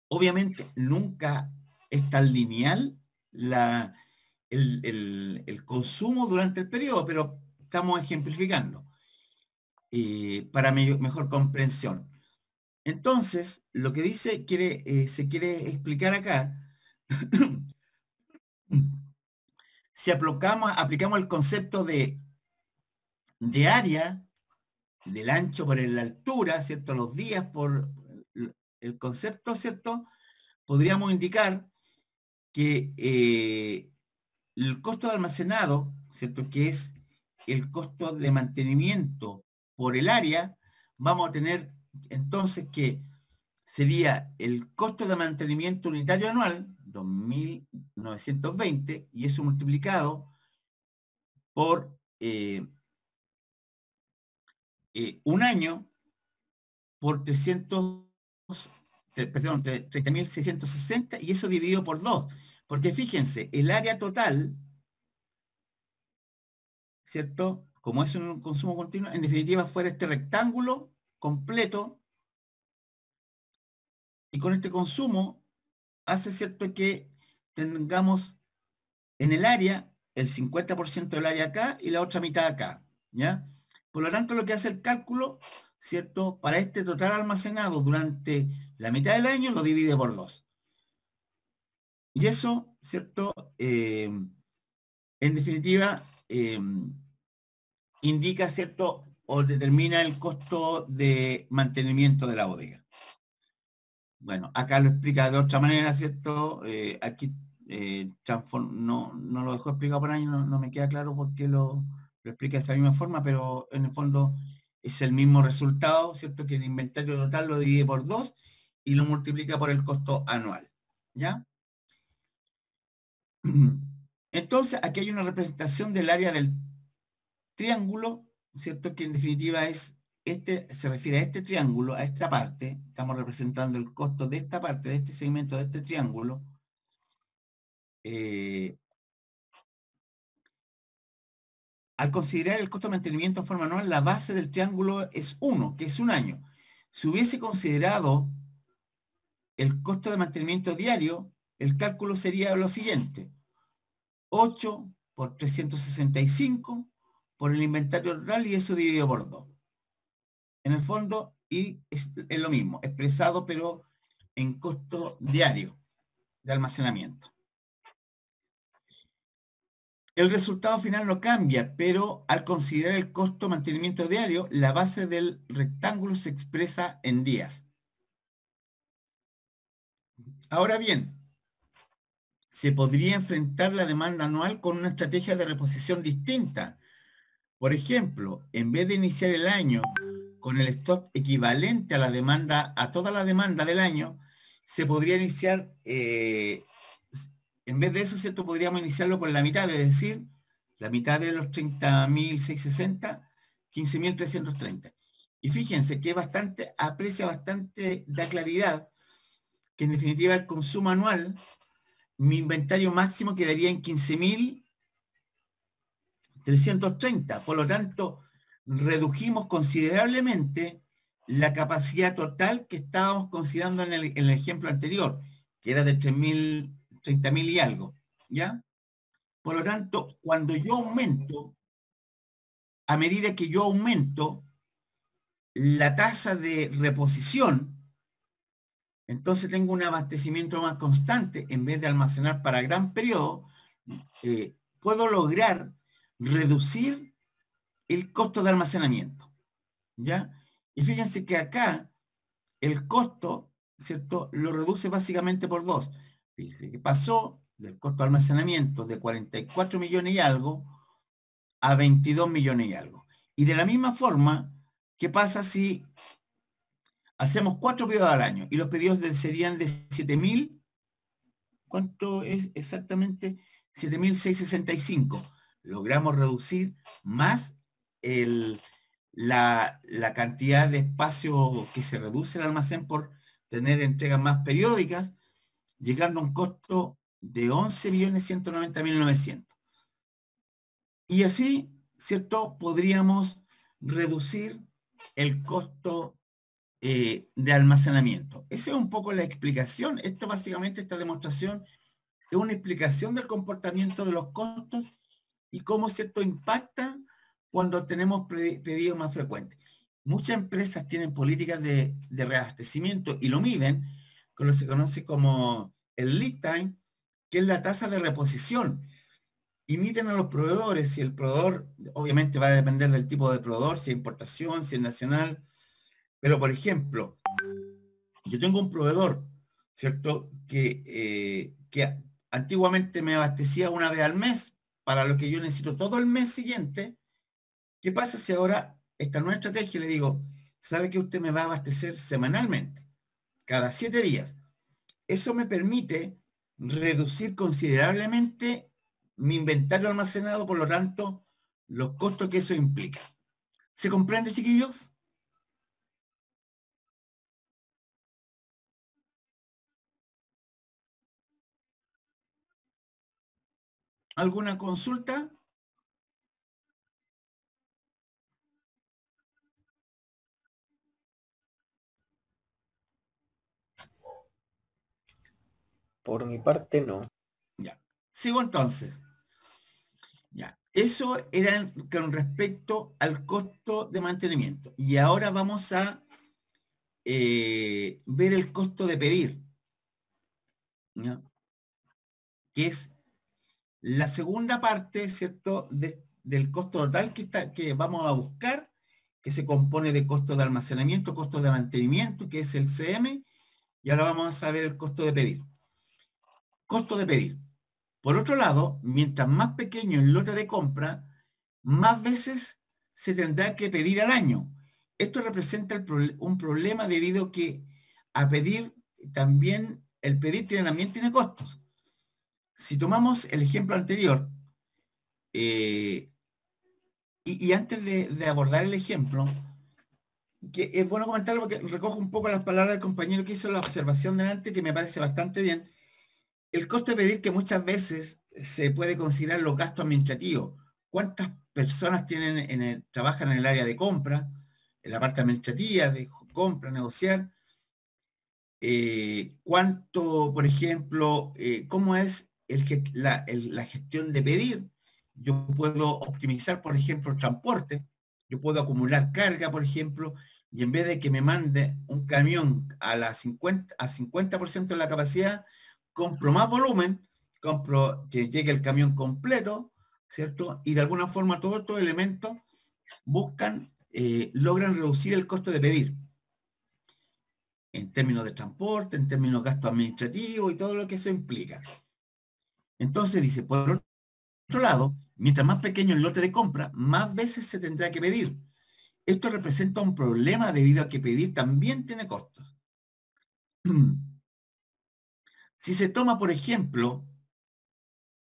Obviamente nunca es tan lineal el consumo durante el periodo, pero estamos ejemplificando para mejor comprensión. Entonces, lo que dice, se quiere explicar acá, si aplicamos el concepto de área, del ancho por la altura, ¿cierto? Los días por el concepto, ¿cierto? Podríamos indicar que el costo de almacenado, ¿cierto? Que es el costo de mantenimiento por el área, vamos a tener entonces que sería el costo de mantenimiento unitario anual, 2.920, y eso multiplicado por un año por 30.660, y eso dividido por 2. Porque fíjense, el área total, ¿cierto? Como es un consumo continuo, en definitiva fuera este rectángulo completo, y con este consumo hace, ¿cierto?, que tengamos en el área el 50% del área acá y la otra mitad acá, ¿ya? Por lo tanto, lo que hace el cálculo, ¿cierto?, para este total almacenado durante la mitad del año lo divide por 2. Y eso, ¿cierto?, en definitiva, indica, ¿cierto?, o determina el costo de mantenimiento de la bodega. Bueno, acá lo explica de otra manera, ¿cierto? Aquí no lo dejó explicado por ahí, no me queda claro por qué lo explica de esa misma forma, pero en el fondo es el mismo resultado, ¿cierto? Que el inventario total lo divide por 2 y lo multiplica por el costo anual, ¿ya? Entonces, aquí hay una representación del área del triángulo, ¿cierto? Que en definitiva es se refiere a este triángulo, a esta parte. Estamos representando el costo de esta parte, de este segmento, de este triángulo. Al considerar el costo de mantenimiento en forma anual, la base del triángulo es 1, que es un año. Si hubiese considerado el costo de mantenimiento diario, el cálculo sería lo siguiente: 8 por 365 por el inventario total, y eso dividido por 2. En el fondo, y es lo mismo, expresado pero en costo diario de almacenamiento. El resultado final no cambia, pero al considerar el costo de mantenimiento diario, la base del rectángulo se expresa en días. Ahora bien, se podría enfrentar la demanda anual con una estrategia de reposición distinta. Por ejemplo, en vez de iniciar el año con el stock equivalente a la demanda, a toda la demanda del año, se podría iniciar, en vez de eso, ¿cierto?, podríamos iniciarlo con la mitad, es decir, la mitad de los 30.660, 15.330. Y fíjense que aprecia bastante la claridad que en definitiva el consumo anual mi inventario máximo quedaría en 15.330. Por lo tanto, redujimos considerablemente la capacidad total que estábamos considerando en el ejemplo anterior, que era de 30.000 y algo, ¿ya? Por lo tanto, cuando yo aumento, a medida que yo aumento la tasa de reposición, entonces tengo un abastecimiento más constante. En vez de almacenar para gran periodo, puedo lograr reducir el costo de almacenamiento, ¿ya? Y fíjense que acá el costo, ¿cierto?, lo reduce básicamente por dos. Fíjense que pasó del costo de almacenamiento de 44 millones y algo a 22 millones y algo. Y de la misma forma, ¿qué pasa si hacemos 4 pedidos al año y los pedidos serían de 7.000? ¿Cuánto es exactamente? 7.665. Logramos reducir más la cantidad de espacio que se reduce el almacén por tener entregas más periódicas, llegando a un costo de 11.190.900. Y así, ¿cierto?, podríamos reducir el costo de almacenamiento. Esa es un poco la explicación. Esto básicamente, esta demostración es una explicación del comportamiento de los costos y cómo esto impacta cuando tenemos pedidos más frecuentes. Muchas empresas tienen políticas de reabastecimiento y lo miden con lo que se conoce como el lead time, que es la tasa de reposición. Y miden a los proveedores, si el proveedor, obviamente va a depender del tipo de proveedor, si es importación, si es nacional. Pero, por ejemplo, yo tengo un proveedor, ¿cierto?, que antiguamente me abastecía una vez al mes para lo que yo necesito todo el mes siguiente. ¿Qué pasa si ahora esta nueva estrategia le digo, sabe que usted me va a abastecer semanalmente, cada 7 días? Eso me permite reducir considerablemente mi inventario almacenado, por lo tanto, los costos que eso implica. ¿Se comprende, chiquillos? ¿Alguna consulta? Por mi parte, no. Ya. Sigo entonces. Ya. Eso era con respecto al costo de mantenimiento. Y ahora vamos a ver el costo de pedir, ¿ya?, que es la segunda parte, ¿cierto?, del costo total que vamos a buscar, que se compone de costo de almacenamiento, costo de mantenimiento, que es el CM, y ahora vamos a ver el costo de pedir. Costo de pedir. Por otro lado, mientras más pequeño el lote de compra, más veces se tendrá que pedir al año. Esto representa un problema debido a que a pedir también, el pedir también tiene costos. Si tomamos el ejemplo anterior, y antes de abordar el ejemplo, que es bueno comentarlo porque recojo un poco las palabras del compañero que hizo la observación delante, que me parece bastante bien. El costo de pedir, que muchas veces se puede considerar los gastos administrativos. ¿Cuántas personas trabajan en el área de compra, en la parte administrativa, de compra, negociar? ¿Cuánto, por ejemplo, cómo es la gestión de pedir? Yo puedo optimizar, por ejemplo, el transporte. Yo puedo acumular carga, por ejemplo, y en vez de que me mande un camión a 50% de la capacidad, compro más volumen, compro que llegue el camión completo, ¿cierto? Y de alguna forma todos estos elementos logran reducir el costo de pedir, en términos de transporte, en términos de gastos administrativos y todo lo que eso implica. Entonces dice, por otro lado, mientras más pequeño el lote de compra, más veces se tendrá que pedir. Esto representa un problema debido a que pedir también tiene costos. Si se toma, por ejemplo,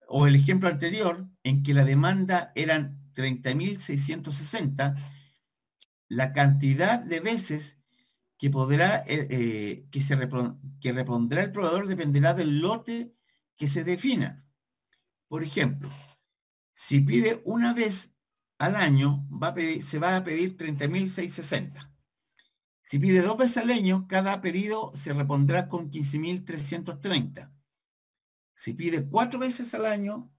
o el ejemplo anterior, en que la demanda eran 30.660, la cantidad de veces que repondrá el proveedor dependerá del lote que se defina. Por ejemplo, si pide una vez al año, se va a pedir 30.660. Si pide 2 veces al año, cada pedido se repondrá con 15.330. Si pide 4 veces al año,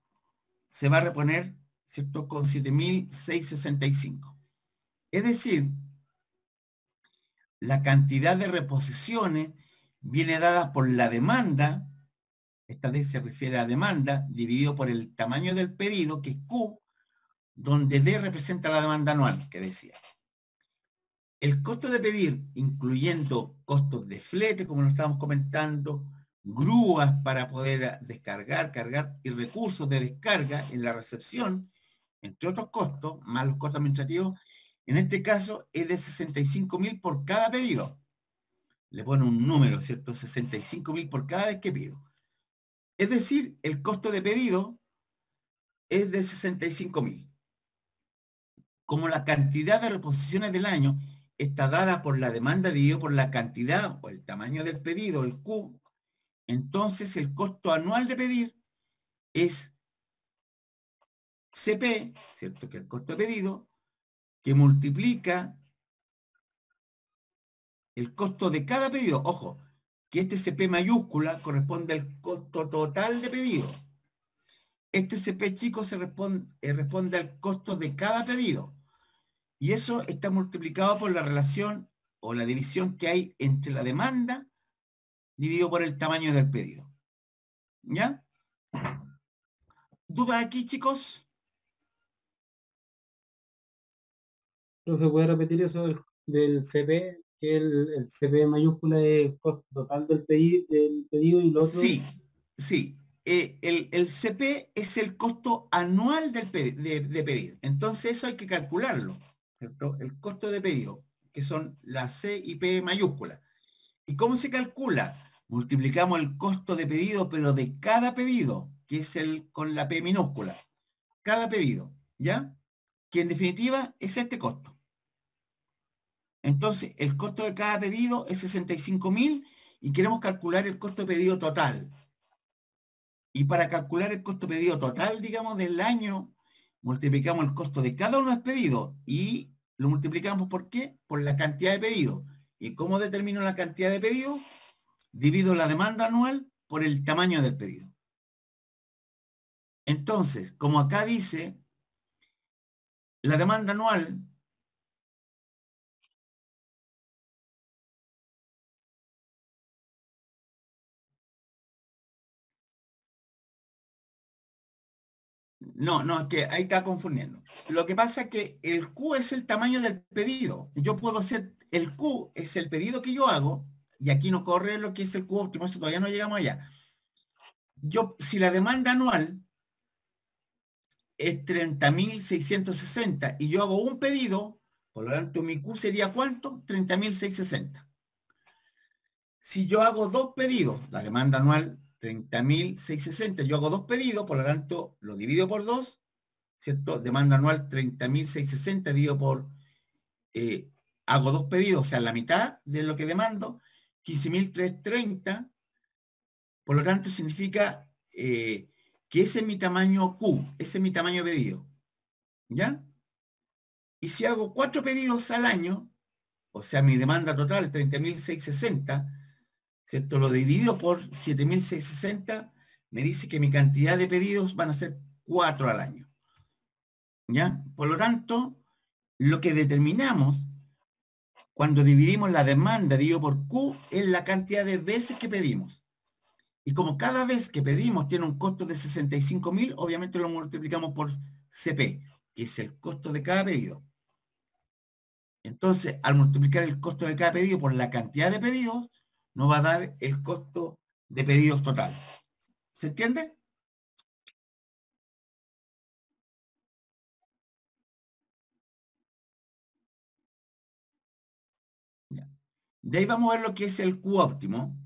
se va a reponer, ¿cierto?, con 7.665. Es decir, la cantidad de reposiciones viene dada por la demanda, esta vez se refiere a demanda, dividido por el tamaño del pedido, que es Q, donde D representa la demanda anual, que decía. El costo de pedir, incluyendo costos de flete, como lo estábamos comentando, grúas para poder descargar, cargar y recursos de descarga en la recepción, entre otros costos, más los costos administrativos, en este caso es de 65.000 por cada pedido. Le pone un número, ¿cierto? 65.000 por cada vez que pido. Es decir, el costo de pedido es de 65.000. Como la cantidad de reposiciones del año está dada por la demanda dividido por la cantidad o el tamaño del pedido, el Q, entonces el costo anual de pedir es CP, ¿cierto? Que es el costo de pedido, que multiplica el costo de cada pedido. Ojo, que este CP mayúscula corresponde al costo total de pedido. Este CP chico responde al costo de cada pedido. Y eso está multiplicado por la relación o la división que hay entre la demanda dividido por el tamaño del pedido. ¿Ya? ¿Dudas aquí, chicos? Profe, ¿puede repetir eso del CP? Que el CP mayúscula es el costo total del pedido y lo otro. Sí, sí. El CP es el costo anual de pedir. Entonces eso hay que calcularlo, ¿cierto? El costo de pedido, que son la C y P mayúscula. ¿Y cómo se calcula? Multiplicamos el costo de pedido, pero de cada pedido, que es el con la P minúscula. Cada pedido, ¿ya? Que en definitiva es este costo. Entonces, el costo de cada pedido es 65.000 y queremos calcular el costo de pedido total. Y para calcular el costo de pedido total, digamos, del año, multiplicamos el costo de cada uno de los pedidos y lo multiplicamos ¿por qué? Por la cantidad de pedidos. ¿Y cómo determino la cantidad de pedidos? Divido la demanda anual por el tamaño del pedido. Entonces, como acá dice, la demanda anual no, es que ahí está confundiendo. Lo que pasa es que el Q es el tamaño del pedido. Yo puedo hacer, el Q es el pedido que yo hago, y aquí no corre lo que es el Q óptimo, eso todavía no llegamos allá. Si la demanda anual es 30.660 y yo hago un pedido, por lo tanto mi Q sería ¿cuánto? 30.660. Si yo hago 2 pedidos, la demanda anual 30.660, yo hago 2 pedidos, por lo tanto lo divido por 2, ¿cierto? Demanda anual 30.660 dividido por, hago 2 pedidos, o sea, la mitad de lo que demando, 15.330, por lo tanto significa que ese es mi tamaño Q, ese es mi tamaño pedido, ¿ya? Y si hago 4 pedidos al año, o sea, mi demanda total es 30.660, ¿cierto? Lo dividido por 7.660, me dice que mi cantidad de pedidos van a ser 4 al año, ¿ya? Por lo tanto, lo que determinamos cuando dividimos la demanda dividido por Q es la cantidad de veces que pedimos. Y como cada vez que pedimos tiene un costo de 65.000, obviamente lo multiplicamos por CP, que es el costo de cada pedido. Entonces, al multiplicar el costo de cada pedido por la cantidad de pedidos, nos va a dar el costo de pedidos total. ¿Se entiende? Ya. De ahí vamos a ver lo que es el Q óptimo.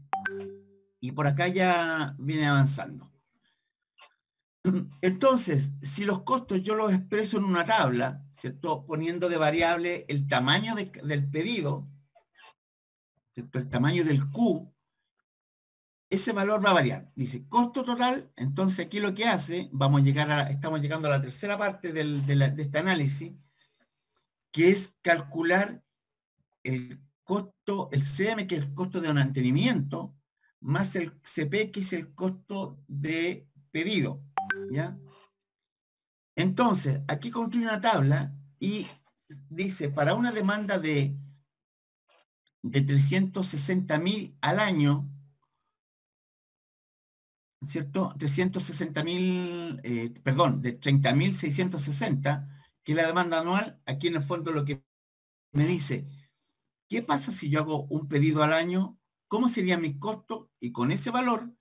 Y por acá ya viene avanzando. Entonces, si los costos yo los expreso en una tabla, ¿cierto? Poniendo de variable el tamaño del pedido, ¿cierto? El tamaño del Q, ese valor va a variar. Dice costo total, entonces aquí lo que hace, estamos llegando a la tercera parte de este análisis, que es calcular el costo, el CM, que es el costo de mantenimiento, más el CP, que es el costo de pedido, ¿ya? Entonces, aquí construye una tabla y dice, para una demanda de 360.000 al año, ¿cierto? 360.000, perdón, de 30.660, que es la demanda anual. Aquí en el fondo lo que me dice, ¿qué pasa si yo hago un pedido al año? ¿Cómo sería mi costo? Y con ese valor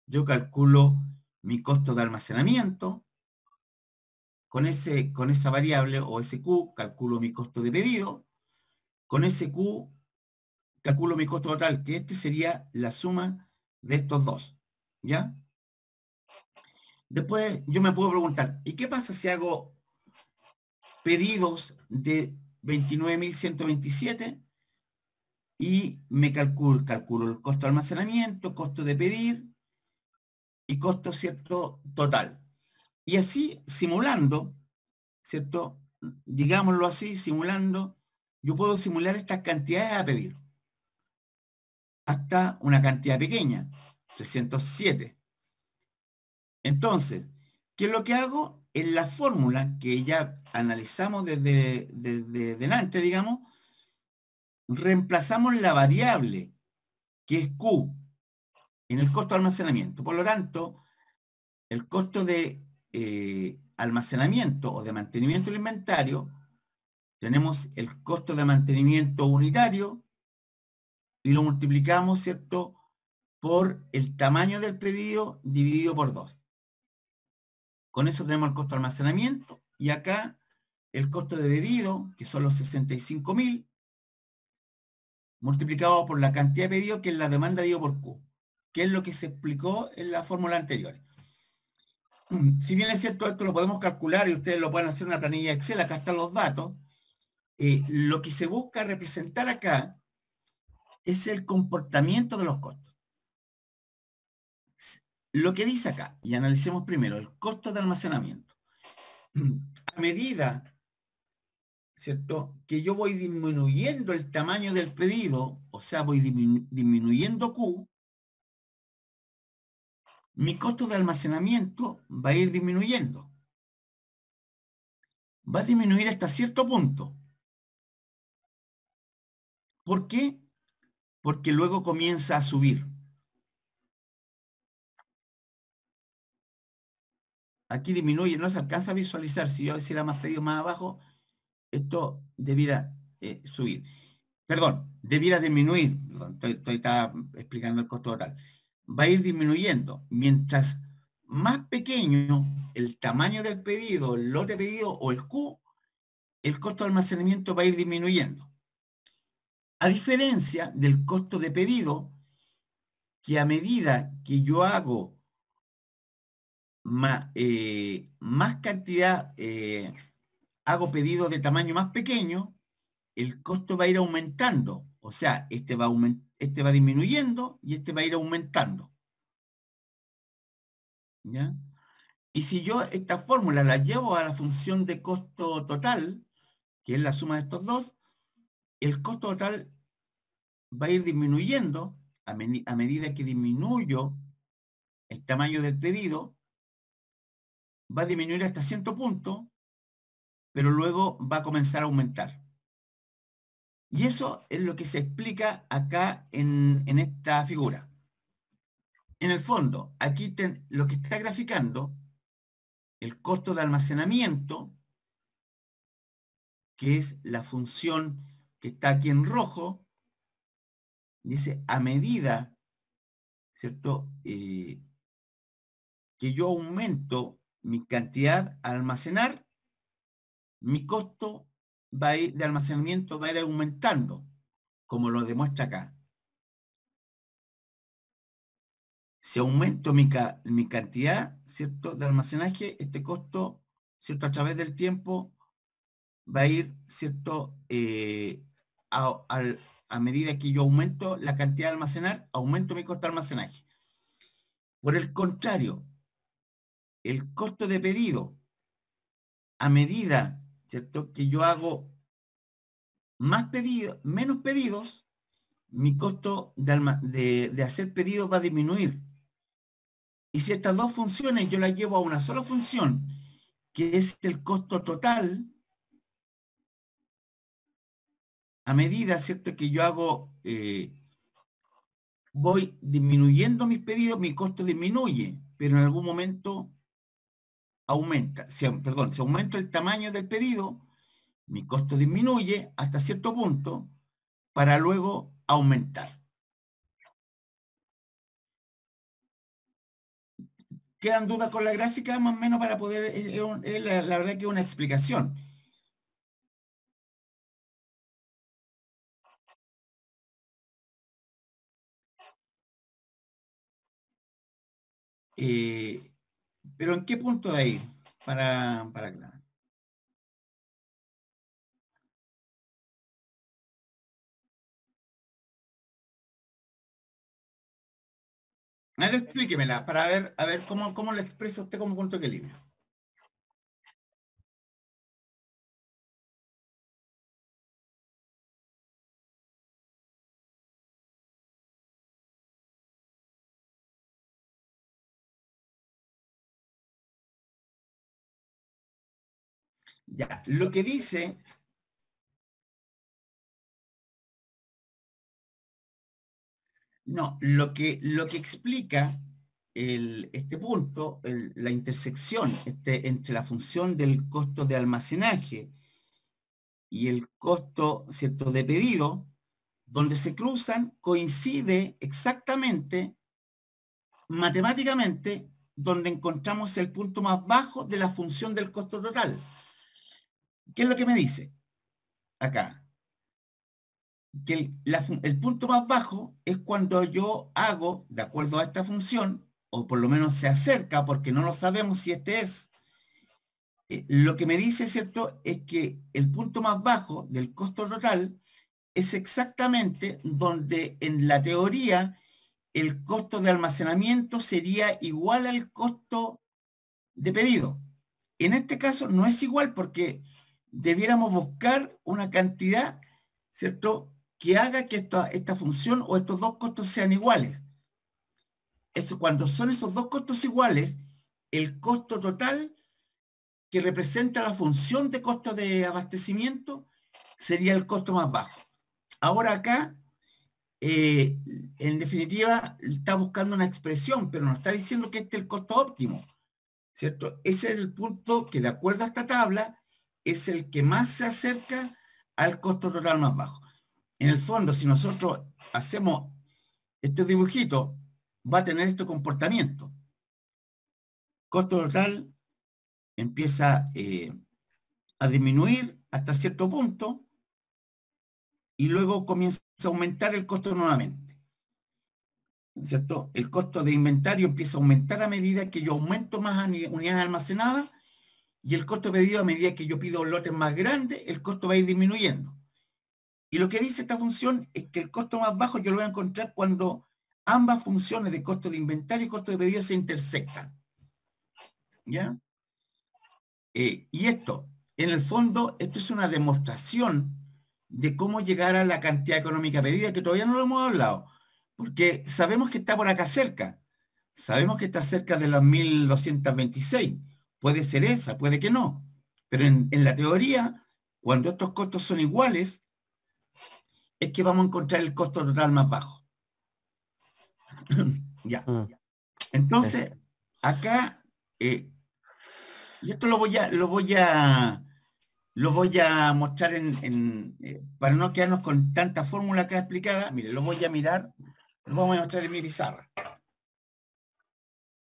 yo calculo mi costo de almacenamiento. Con esa variable o ese Q calculo mi costo de pedido. Con ese Q calculo mi costo total, que este sería la suma de estos dos, ¿ya? Después yo me puedo preguntar, ¿y qué pasa si hago pedidos de 29.127 y me calculo el costo de almacenamiento, costo de pedir y costo, ¿cierto?, total? Y así, simulando, ¿cierto?, digámoslo así, simulando, yo puedo simular estas cantidades a pedir hasta una cantidad pequeña, 307. Entonces, ¿qué es lo que hago? En la fórmula que ya analizamos desde delante, digamos, reemplazamos la variable, que es Q, en el costo de almacenamiento. Por lo tanto, el costo de almacenamiento o de mantenimiento del inventario, tenemos el costo de mantenimiento unitario y lo multiplicamos, ¿cierto?, por el tamaño del pedido dividido por 2. Con eso tenemos el costo de almacenamiento y acá el costo de pedido, que son los 65.000, multiplicado por la cantidad de pedido, que es la demanda dividido por Q, que es lo que se explicó en la fórmula anterior. Si bien es cierto, esto lo podemos calcular y ustedes lo pueden hacer en una planilla Excel, acá están los datos, lo que se busca representar acá es el comportamiento de los costos. Lo que dice acá, y analicemos primero, el costo de almacenamiento. A medida, ¿cierto?, que yo voy disminuyendo el tamaño del pedido, o sea, voy disminuyendo Q, mi costo de almacenamiento va a ir disminuyendo. Va a disminuir hasta cierto punto. ¿Por qué? Porque luego comienza a subir. Aquí disminuye, no se alcanza a visualizar. Si yo hiciera más pedido más abajo, esto debiera subir. Perdón, debiera disminuir. Perdón, estaba explicando el costo total. Va a ir disminuyendo. Mientras más pequeño el tamaño del pedido, el lote pedido o el Q, el costo de almacenamiento va a ir disminuyendo. A diferencia del costo de pedido, que a medida que yo hago más cantidad, hago pedidos de tamaño más pequeño, el costo va a ir aumentando. O sea, este va disminuyendo y este va a ir aumentando. ¿Ya? Y si yo esta fórmula la llevo a la función de costo total, que es la suma de estos dos, el costo total va a ir disminuyendo a medida que disminuyo el tamaño del pedido, va a disminuir hasta cierto punto, pero luego va a comenzar a aumentar. Y eso es lo que se explica acá en esta figura. En el fondo, aquí lo que está graficando, el costo de almacenamiento, que es la función que está aquí en rojo, dice, a medida, ¿cierto?, que yo aumento mi cantidad a almacenar, mi costo de almacenamiento va a ir aumentando, como lo demuestra acá. Si aumento mi cantidad, ¿cierto?, de almacenaje, este costo, ¿cierto?, a través del tiempo va a ir, ¿cierto?, a medida que yo aumento la cantidad de almacenar, aumento mi costo de almacenaje. Por el contrario, el costo de pedido, a medida, ¿cierto?, que yo hago más pedidos, menos pedidos, mi costo de hacer pedidos va a disminuir. Y si estas dos funciones yo las llevo a una sola función, que es el costo total, a medida, ¿cierto?, que yo hago, voy disminuyendo mis pedidos, mi costo disminuye, pero en algún momento aumenta. Si aumento el tamaño del pedido, mi costo disminuye hasta cierto punto para luego aumentar. ¿Quedan dudas con la gráfica? Más o menos para poder, la verdad que es una explicación. Pero ¿en qué punto de ahí? Para aclarar. Ahora explíquemela para ver, a ver cómo lo expresa usted como punto de equilibrio. Ya, lo que dice... No, lo que explica este punto, la intersección entre la función del costo de almacenaje y el costo, ¿cierto?, de pedido, donde se cruzan, coincide exactamente, matemáticamente, donde encontramos el punto más bajo de la función del costo total. ¿Qué es lo que me dice acá? Que el punto más bajo es cuando yo hago, de acuerdo a esta función, o por lo menos se acerca, porque no lo sabemos si este es, lo que me dice, ¿cierto?, es que el punto más bajo del costo total es exactamente donde en la teoría el costo de almacenamiento sería igual al costo de pedido. En este caso no es igual porque debiéramos buscar una cantidad, ¿cierto?, que haga que esta función o estos dos costos sean iguales. Eso, cuando son esos dos costos iguales, el costo total que representa la función de costo de abastecimiento sería el costo más bajo. Ahora acá, en definitiva, está buscando una expresión, pero no está diciendo que este es el costo óptimo, ¿cierto? Ese es el punto que, de acuerdo a esta tabla, es el que más se acerca al costo total más bajo. En el fondo, si nosotros hacemos estos dibujitos, va a tener este comportamiento. Costo total empieza a disminuir hasta cierto punto y luego comienza a aumentar el costo nuevamente, ¿cierto? El costo de inventario empieza a aumentar a medida que yo aumento más unidades almacenadas y el costo pedido a medida que yo pido lotes más grandes, el costo va a ir disminuyendo. Y lo que dice esta función es que el costo más bajo yo lo voy a encontrar cuando ambas funciones de costo de inventario y costo de pedido se intersectan. ¿Ya? Y esto, en el fondo, esto es una demostración de cómo llegar a la cantidad económica pedida, que todavía no lo hemos hablado, porque sabemos que está por acá cerca, sabemos que está cerca de las 1226, puede ser esa, puede que no, pero en la teoría, cuando estos costos son iguales, es que vamos a encontrar el costo total más bajo. Ya. Entonces, acá, y esto lo voy a mostrar para no quedarnos con tanta fórmula acá explicada. Mire, lo voy a mirar, lo vamos a mostrar en mi pizarra.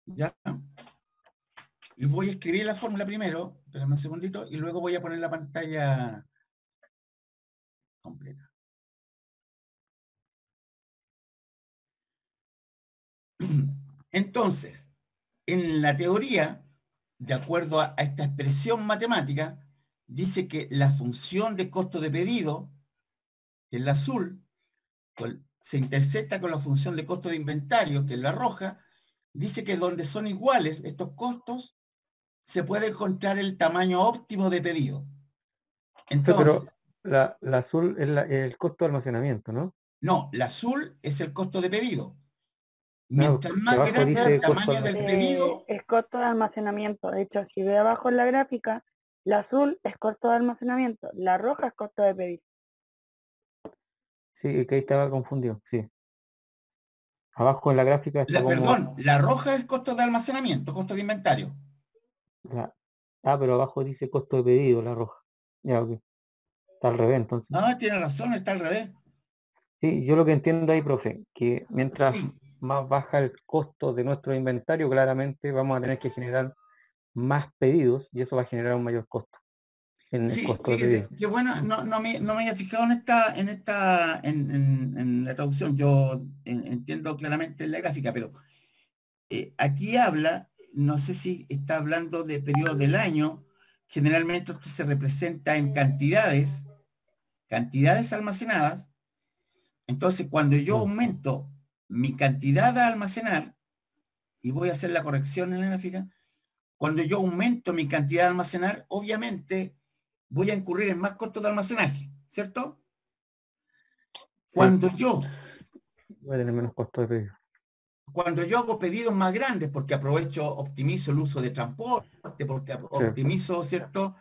¿Ya? Y voy a escribir la fórmula primero, espérame un segundito, y luego voy a poner la pantalla completa. Entonces, en la teoría, de acuerdo a esta expresión matemática, dice que la función de costo de pedido, que es la azul, se intersecta con la función de costo de inventario, que es la roja, dice que donde son iguales estos costos, se puede encontrar el tamaño óptimo de pedido. Pero Entonces, la azul es el costo de almacenamiento, ¿no? no, la azul es el costo de pedido. No, Mientras porque más abajo grande dice el costo de tamaño del pedido, Es costo de almacenamiento. De hecho, si ve abajo en la gráfica, la azul es costo de almacenamiento, la roja es costo de pedido. Sí, que ahí estaba confundido, sí. Abajo en la gráfica está como... perdón, la roja es costo de almacenamiento, costo de inventario. pero abajo dice costo de pedido, la roja. Ya, ok. Está al revés, entonces. Ah, tiene razón, está al revés. Sí, yo lo que entiendo ahí, profe, que mientras Sí, más baja el costo de nuestro inventario, claramente vamos a tener que generar más pedidos y eso va a generar un mayor costo en el sí, costo de fíjese, pedido. qué bueno, no me había fijado en la traducción. Yo entiendo claramente la gráfica, pero aquí habla, no sé si está hablando de periodo del año. Generalmente esto se representa en cantidades almacenadas. Entonces, cuando yo aumento mi cantidad a almacenar, y voy a hacer la corrección en la gráfica, cuando yo aumento mi cantidad de almacenar, obviamente voy a incurrir en más costos de almacenaje, ¿cierto? Sí, Cuando yo, voy a tener menos costo de pedido. cuando yo hago pedidos más grandes, porque optimizo el uso de transporte, porque optimizo, ¿cierto?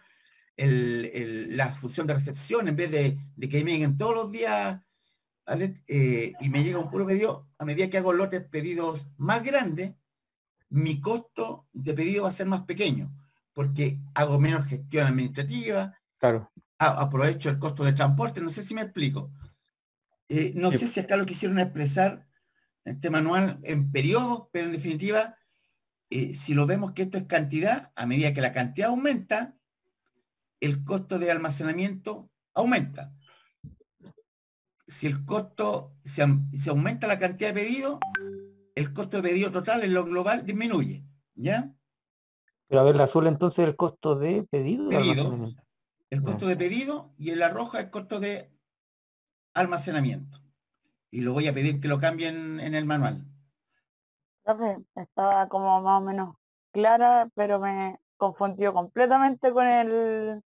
La función de recepción, en vez de que me lleguen todos los días, y me llega un puro pedido, a medida que hago lotes pedidos más grandes, mi costo de pedido va a ser más pequeño, porque hago menos gestión administrativa, Claro. aprovecho el costo de transporte, no sé si me explico. No Sí. sé si acá lo quisieron expresar este manual en periodos, pero en definitiva, si lo vemos que esto es cantidad, a medida que la cantidad aumenta, el costo de almacenamiento aumenta. Si el costo, si aumenta la cantidad de pedidos, el costo de pedido total en lo global disminuye, ¿ya? Pero a ver, la azul entonces es el costo de pedido o de Pedido, almacenamiento. el Ya. costo de pedido, y en la roja el costo de almacenamiento. Y lo voy a pedir que lo cambien en el manual. Profe, estaba como más o menos clara, pero me confundió completamente con el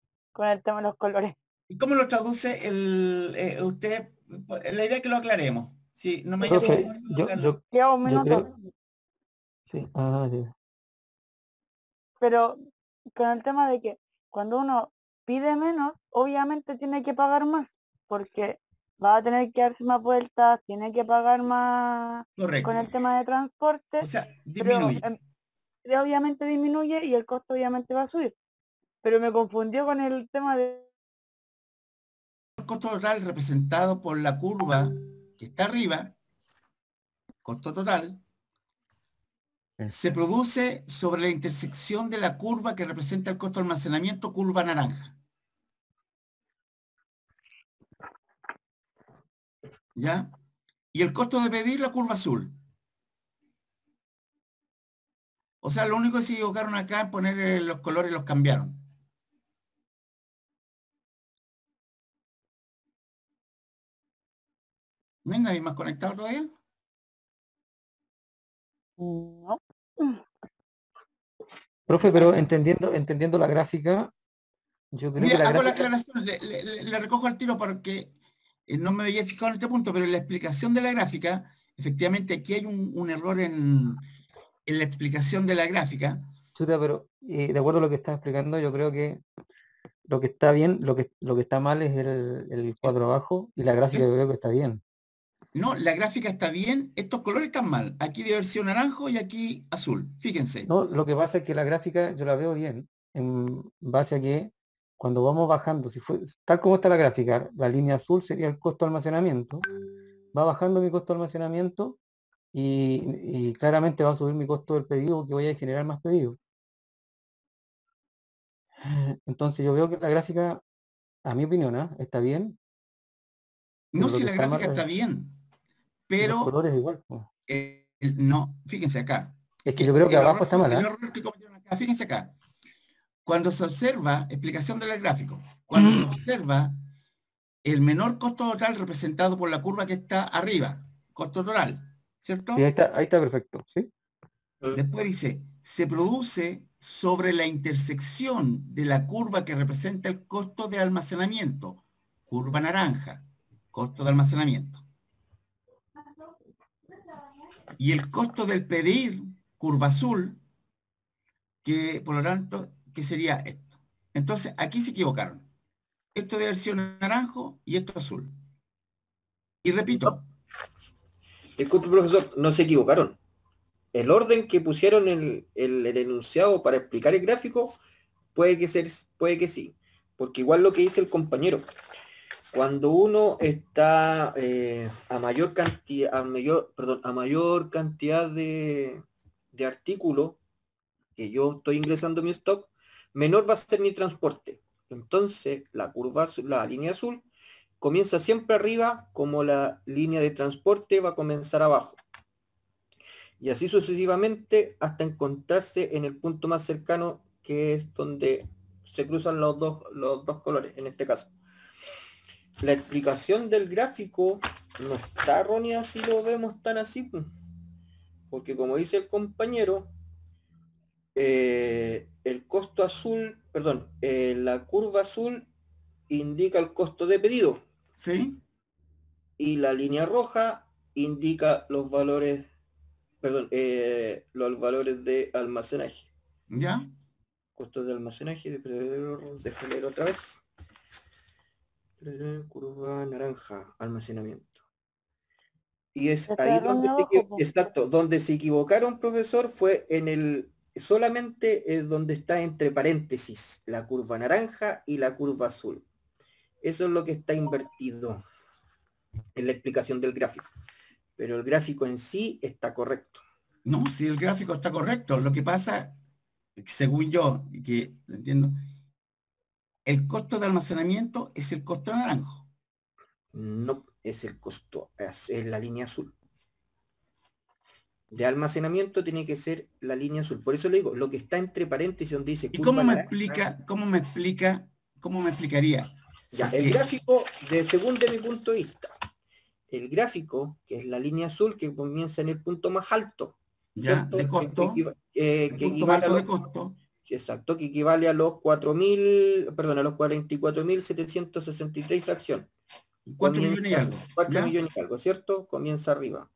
tema de los colores. ¿Y cómo lo traduce usted? La idea es que lo aclaremos. Sí, no me haya Profe, fijado. ¿Qué hago yo menos? creo... Sí, ya. Pero con el tema de que cuando uno pide menos, obviamente tiene que pagar más, porque va a tener que darse más vueltas, tiene que pagar más con Correcto. el tema de transporte, O sea, pero disminuye. obviamente disminuye y el costo obviamente va a subir. Pero me confundió con el tema de... El costo total representado por la curva que está arriba, costo total, se produce sobre la intersección de la curva que representa el costo de almacenamiento, curva naranja. ¿Ya? Y el costo de pedir, la curva azul. O sea, lo único que se equivocaron acá en poner los colores, los cambiaron. ¿No hay nadie más conectado todavía? No. Profe, pero entendiendo la gráfica, yo creo que Mira, la hago la gráfica... aclaración, le recojo al tiro porque no me había fijado en este punto, pero en la explicación de la gráfica, efectivamente aquí hay un error en la explicación de la gráfica. Chuta, pero de acuerdo a lo que está explicando, yo creo que lo que está bien, lo que está mal es el cuadro abajo y la gráfica yo creo que está bien. No, la gráfica está bien, estos colores están mal. Aquí debe ser naranjo y aquí azul, fíjense. No, lo que pasa es que la gráfica yo la veo bien, en base a que cuando vamos bajando, si fue tal como está la gráfica, la línea azul sería el costo de almacenamiento, va bajando mi costo de almacenamiento y claramente va a subir mi costo del pedido porque voy a generar más pedidos. Entonces yo veo que la gráfica, a mi opinión, está bien, No, pero lo si que la está gráfica mal está bien, y los pero colores igual, pues. no, fíjense acá. Es que yo creo que abajo está mal, El ¿ah? error que cometieron acá, fíjense acá. Cuando se observa, explicación del gráfico, cuando se observa el menor costo total representado por la curva que está arriba, costo total, Sí, ¿cierto? ahí está perfecto, ¿sí? Después dice, se produce sobre la intersección de la curva que representa el costo de almacenamiento, curva naranja, costo de almacenamiento, y el costo del pedir, curva azul, que por lo tanto, ¿qué sería esto? Entonces, aquí se equivocaron. Esto debe haber sido naranjo y esto azul. Y repito. Disculpe, profesor, no se equivocaron. El orden que pusieron en el enunciado para explicar el gráfico puede que sí. Porque igual lo que dice el compañero, cuando uno está a mayor cantidad de artículos que yo estoy ingresando a mi stock, menor va a ser mi transporte. Entonces, la línea azul comienza siempre arriba, como la línea de transporte va a comenzar abajo. Y así sucesivamente hasta encontrarse en el punto más cercano, que es donde se cruzan los dos colores, en este caso. La explicación del gráfico no está errónea si lo vemos tan así, pues. Porque como dice el compañero, el costo azul, perdón, la curva azul indica el costo de pedido. ¿Sí? Y la línea roja indica los valores, los valores de almacenaje. ¿Ya? Costos de almacenaje, déjame leer otra vez. Curva naranja, almacenamiento. Y es ahí donde donde se equivocaron, profesor, fue en solamente donde está entre paréntesis la curva naranja y la curva azul. Eso es lo que está invertido en la explicación del gráfico. Pero el gráfico en sí está correcto. No, si el gráfico está correcto. Lo que pasa, según yo, y que lo entiendo, el costo de almacenamiento es el costo naranjo. No, es el costo, es la línea azul. De almacenamiento tiene que ser la línea azul. Por eso le digo, lo que está entre paréntesis donde dice... ¿Y cómo me explicaría? Ya, Porque el gráfico, según de mi punto de vista, el gráfico, que es la línea azul que comienza en el punto más alto, ya, ¿cierto? de costo, que equivale a de costo. Exacto, que equivale a los 4.000, perdón, a los 44.763 fracción. 4 millones y algo. 4 millones y algo, ¿cierto? Comienza arriba.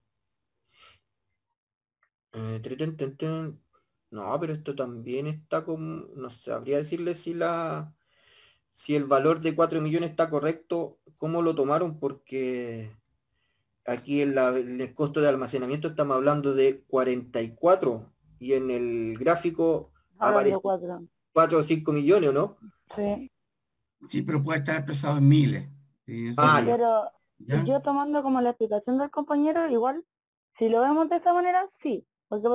No, pero esto también está como... No sabría decirle si el valor de 4 millones está correcto, cómo lo tomaron, porque aquí en el costo de almacenamiento estamos hablando de 44 y en el gráfico aparece 4 o 5 millones, ¿no? Sí. Sí, pero puede estar expresado en miles. Sí, pero ¿ya? Yo tomando como la explicación del compañero, igual, si lo vemos de esa manera, sí. Porque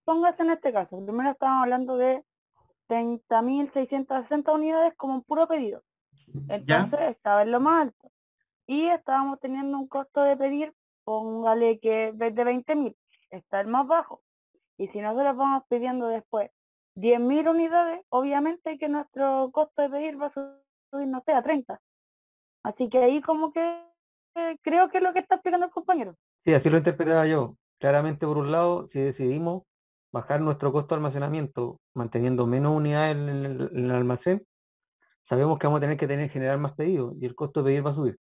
póngase en este caso, primero estábamos hablando de 30.660 unidades como un puro pedido. Entonces estaba en lo más alto. Y estábamos teniendo un costo de pedir, póngale que en vez de 20.000, está el más bajo. Y si nosotros vamos pidiendo después 10.000 unidades, obviamente que nuestro costo de pedir va a subir, no sé, a 30. Así que ahí como que creo que es lo que está explicando el compañero. Sí, así lo interpretaba yo. Claramente, por un lado, si decidimos bajar nuestro costo de almacenamiento manteniendo menos unidades en el almacén, sabemos que vamos a tener que generar más pedidos y el costo de pedir va a subir.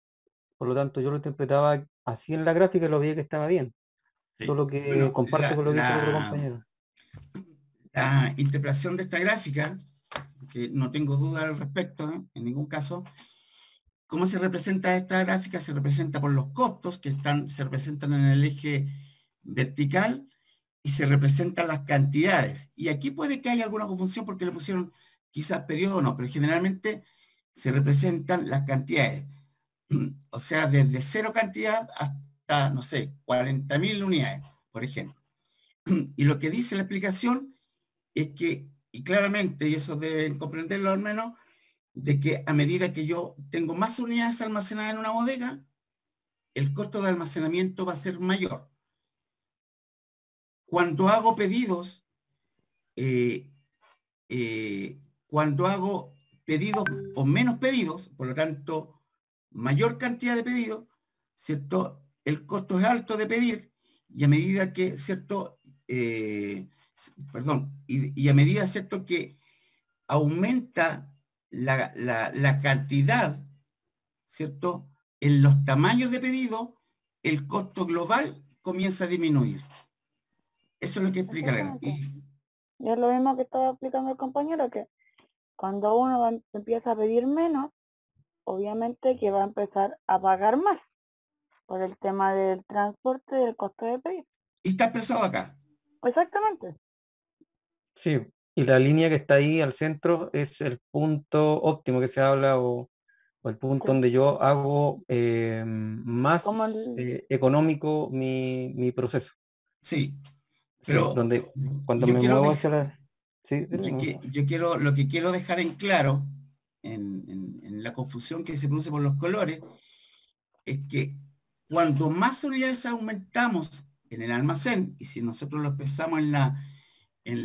Por lo tanto, yo lo interpretaba así en la gráfica y lo veía que estaba bien. Sí. Solo que comparto con lo que dice el otro compañero. La interpretación de esta gráfica, que no tengo duda al respecto, en ningún caso, ¿cómo se representa esta gráfica? Se representa por los costos que se representan en el eje vertical y se representan las cantidades. Y aquí puede que haya alguna confusión porque le pusieron quizás periodo o no, pero generalmente se representan las cantidades. O sea, desde cero cantidad hasta, no sé, 40.000 unidades, por ejemplo. Y lo que dice la explicación es que, y claramente, y eso deben comprenderlo al menos, de que a medida que yo tengo más unidades almacenadas en una bodega, el costo de almacenamiento va a ser mayor. Cuando hago pedidos, cuando hago pedidos o menos pedidos, por lo tanto, mayor cantidad de pedidos, ¿cierto? El costo es alto de pedir y a medida que, ¿cierto? y a medida, ¿cierto?, que aumenta la cantidad, ¿cierto?, en los tamaños de pedido, el costo global comienza a disminuir. Eso es lo que explica la gráfica. Y es lo mismo que estaba explicando el compañero, que cuando uno empieza a pedir menos, obviamente que va a empezar a pagar más por el tema del transporte y del costo de pedir. Y está expresado acá. Exactamente. Sí, y la línea que está ahí al centro es el punto óptimo que se habla, o el punto Sí. donde yo hago más Como el- económico mi proceso. Sí. Sí, Pero donde cuando yo me quiero muevo dejar- hacia la... Sí, dime. lo que quiero dejar en claro en la confusión que se produce por los colores es que cuando más unidades aumentamos en el almacén, y si nosotros lo expresamos en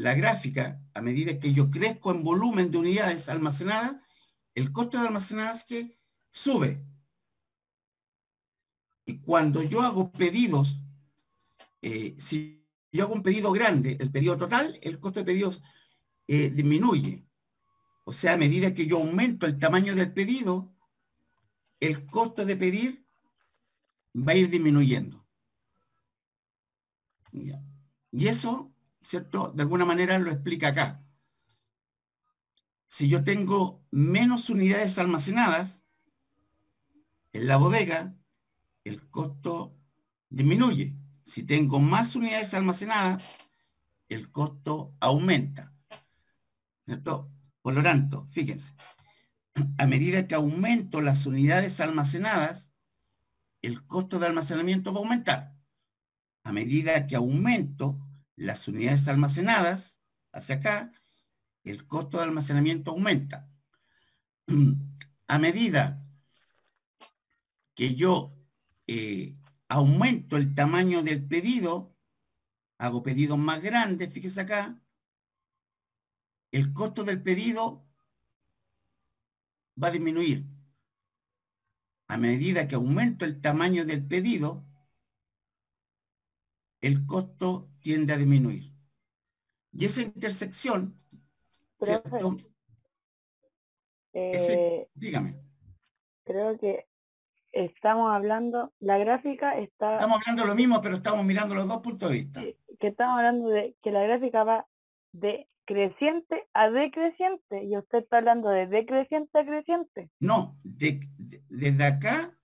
la gráfica, a medida que yo crezco en volumen de unidades almacenadas, el costo de almacenaje sube. Y cuando yo hago pedidos, si yo hago un pedido grande, el pedido total, el costo de pedidos disminuye. O sea, a medida que yo aumento el tamaño del pedido, el costo de pedir va a ir disminuyendo. ¿Ya? Y eso, ¿cierto?, de alguna manera lo explica acá. Si yo tengo menos unidades almacenadas en la bodega, el costo disminuye. Si tengo más unidades almacenadas, el costo aumenta, ¿cierto? Por lo tanto, fíjense, a medida que aumento las unidades almacenadas, el costo de almacenamiento va a aumentar. A medida que aumento las unidades almacenadas hacia acá, el costo de almacenamiento aumenta. A medida que yo aumento el tamaño del pedido, hago pedidos más grandes, fíjese acá, el costo del pedido va a disminuir. A medida que aumento el tamaño del pedido, el costo tiende a disminuir. Y esa intersección, Profe, ¿cierto? Dígame. creo que estamos hablando, la gráfica está, Estamos hablando de lo mismo, pero estamos mirando los dos puntos de vista. que estamos hablando de que la gráfica va de creciente a decreciente, y usted está hablando de decreciente a creciente. No, desde acá,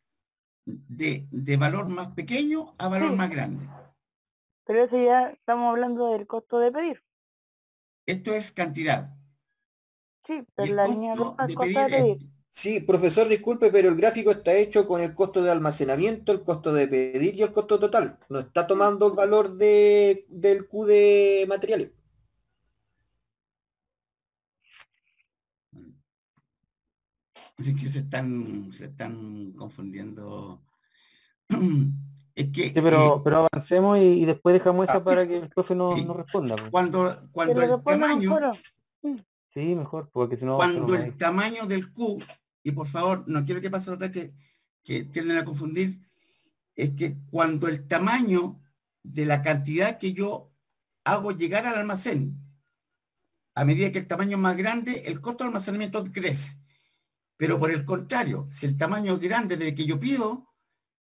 de valor más pequeño a valor Sí. más grande. Pero eso ya estamos hablando del costo de pedir. Esto es cantidad. Sí, Y pero el la línea costo roja de es costo de pedir pedir. Sí, profesor, disculpe, pero el gráfico está hecho con el costo de almacenamiento, el costo de pedir y el costo total. No está tomando el valor del Q de materiales. Así que se están confundiendo. Es que Sí, pero avancemos y después dejamos esa para que el profe sí, nos responda, pues. cuando Que lo el respondan un tamaño, foro. Sí. Sí, mejor, porque si no... cuando no el hay. tamaño del Q, y por favor, no quiero que pase otra vez que tienden a confundir, es que cuando el tamaño de la cantidad que yo hago llegar al almacén, a medida que el tamaño es más grande, el costo de almacenamiento crece. Pero por el contrario, si el tamaño es grande del que yo pido,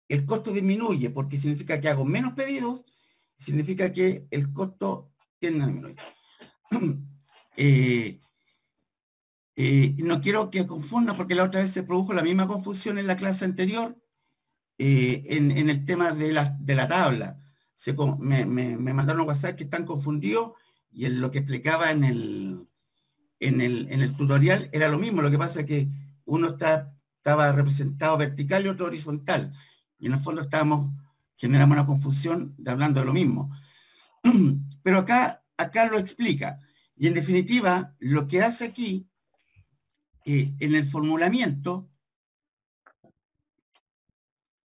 el costo disminuye, porque significa que hago menos pedidos, significa que el costo tiende a disminuir. No quiero que confunda, porque la otra vez se produjo la misma confusión en la clase anterior, en el tema de la tabla. Me mandaron un WhatsApp que están confundidos, y en lo que explicaba en el tutorial era lo mismo. Lo que pasa es que uno estaba representado vertical y otro horizontal, y en el fondo generamos una confusión de hablando de lo mismo. Pero acá lo explica, y en definitiva lo que hace aquí en el formulamiento,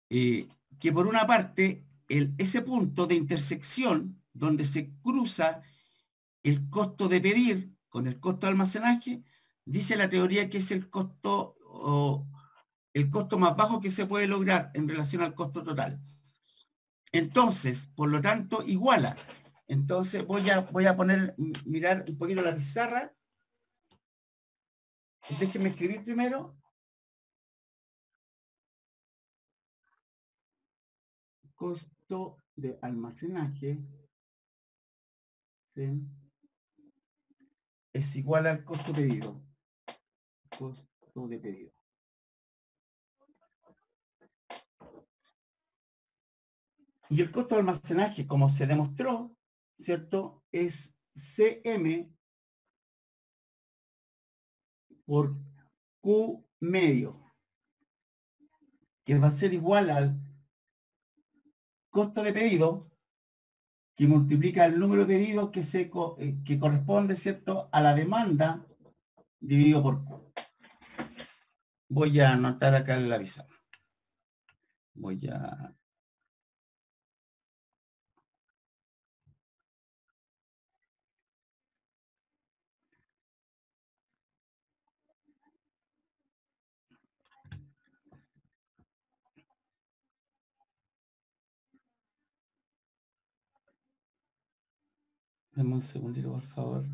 que por una parte ese punto de intersección donde se cruza el costo de pedir con el costo de almacenaje, dice la teoría que es el costo más bajo que se puede lograr en relación al costo total. Entonces, por lo tanto, iguala Entonces voy a mirar un poquito la pizarra. Déjenme escribir primero. Costo de almacenaje, ¿sí?, es igual al costo pedido. Costo de pedido. Y el costo de almacenaje, como se demostró, ¿cierto?, es CM por Q medio, que va a ser igual al costo de pedido, que multiplica el número de pedidos que corresponde, ¿cierto?, a la demanda dividido por Q. Voy a anotar acá en la pizarra. Voy a... Dame un segundito, por favor.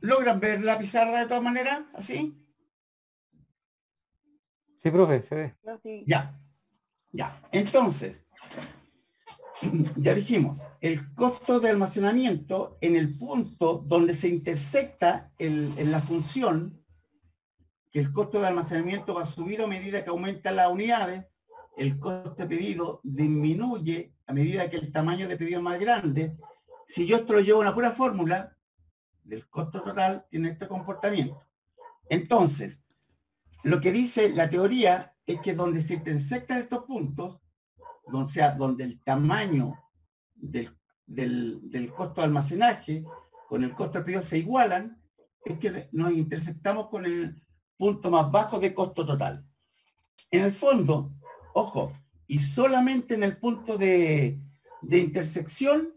¿Logran ver la pizarra de todas maneras? ¿Así? Sí, profe, se ve. Yo sí. Ya. Ya. Entonces, ya dijimos, el costo de almacenamiento en el punto donde se intersecta en la función, que el costo de almacenamiento va a subir a medida que aumentan las unidades, el costo de pedido disminuye a medida que el tamaño de pedido es más grande. Si yo esto lo llevo a una pura fórmula, del costo total tiene este comportamiento. Entonces, lo que dice la teoría es que donde se intersectan estos puntos, o sea, donde el tamaño del costo de almacenaje con el costo de pedido se igualan, es que nos intersectamos con el punto más bajo de costo total. En el fondo, ojo, y solamente en el punto de intersección,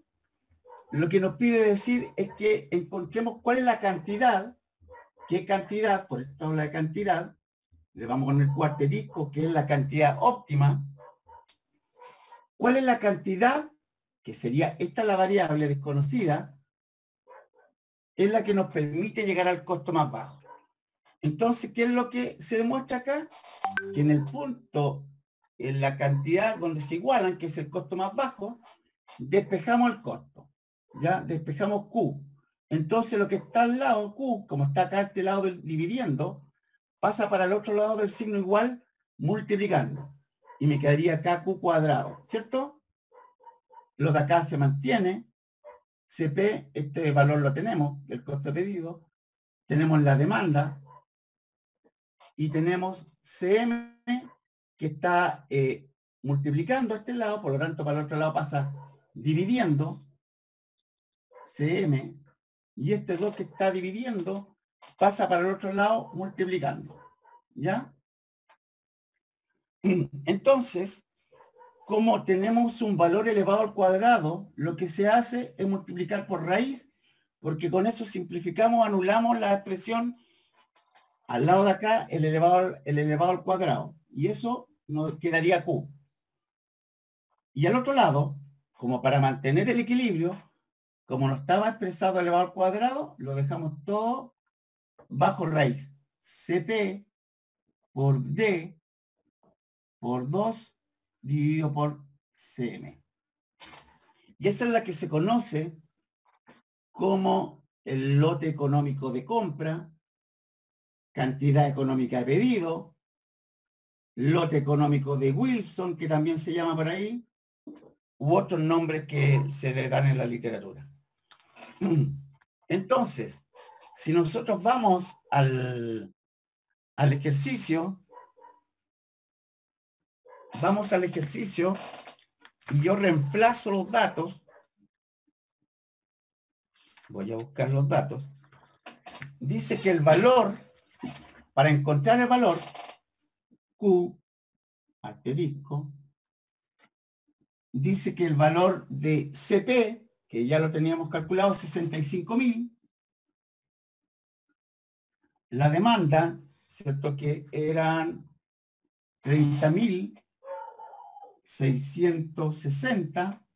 lo que nos pide decir es que encontremos cuál es la cantidad, qué cantidad, por esta tabla de cantidad, le vamos a poner cuarterisco, que es la cantidad óptima. ¿Cuál es la cantidad? Que sería, esta la variable desconocida, es la que nos permite llegar al costo más bajo. Entonces, ¿qué es lo que se demuestra acá? Que en el punto, en la cantidad donde se igualan, que es el costo más bajo, despejamos el costo. ¿Ya? Despejamos Q. Entonces, lo que está al lado, Q, como está acá a este lado del dividiendo, pasa para el otro lado del signo igual, multiplicando. Y me quedaría acá Q cuadrado, ¿cierto? Lo de acá se mantiene. CP, este valor lo tenemos, el costo de pedido. Tenemos la demanda. Y tenemos CM, que está multiplicando a este lado, por lo tanto para el otro lado pasa dividiendo CM, y este 2 que está dividiendo pasa para el otro lado multiplicando. ¿Ya? Entonces, como tenemos un valor elevado al cuadrado, lo que se hace es multiplicar por raíz, porque con eso simplificamos, anulamos la expresión al lado de acá, el elevado al cuadrado. Y eso nos quedaría Q. Y al otro lado, como para mantener el equilibrio, como no estaba expresado elevado al cuadrado, lo dejamos todo bajo raíz. CP por D por 2 dividido por CM. Y esa es la que se conoce como el lote económico de compra, cantidad económica de pedido, lote económico de Wilson, que también se llama por ahí, u otros nombres que se le dan en la literatura. Entonces, si nosotros vamos al ejercicio, y yo reemplazo los datos, voy a buscar los datos, dice que el valor, para encontrar el valor, Q asterisco, dice que el valor de CP, que ya lo teníamos calculado, 65.000, la demanda, ¿cierto? Que eran 30.660,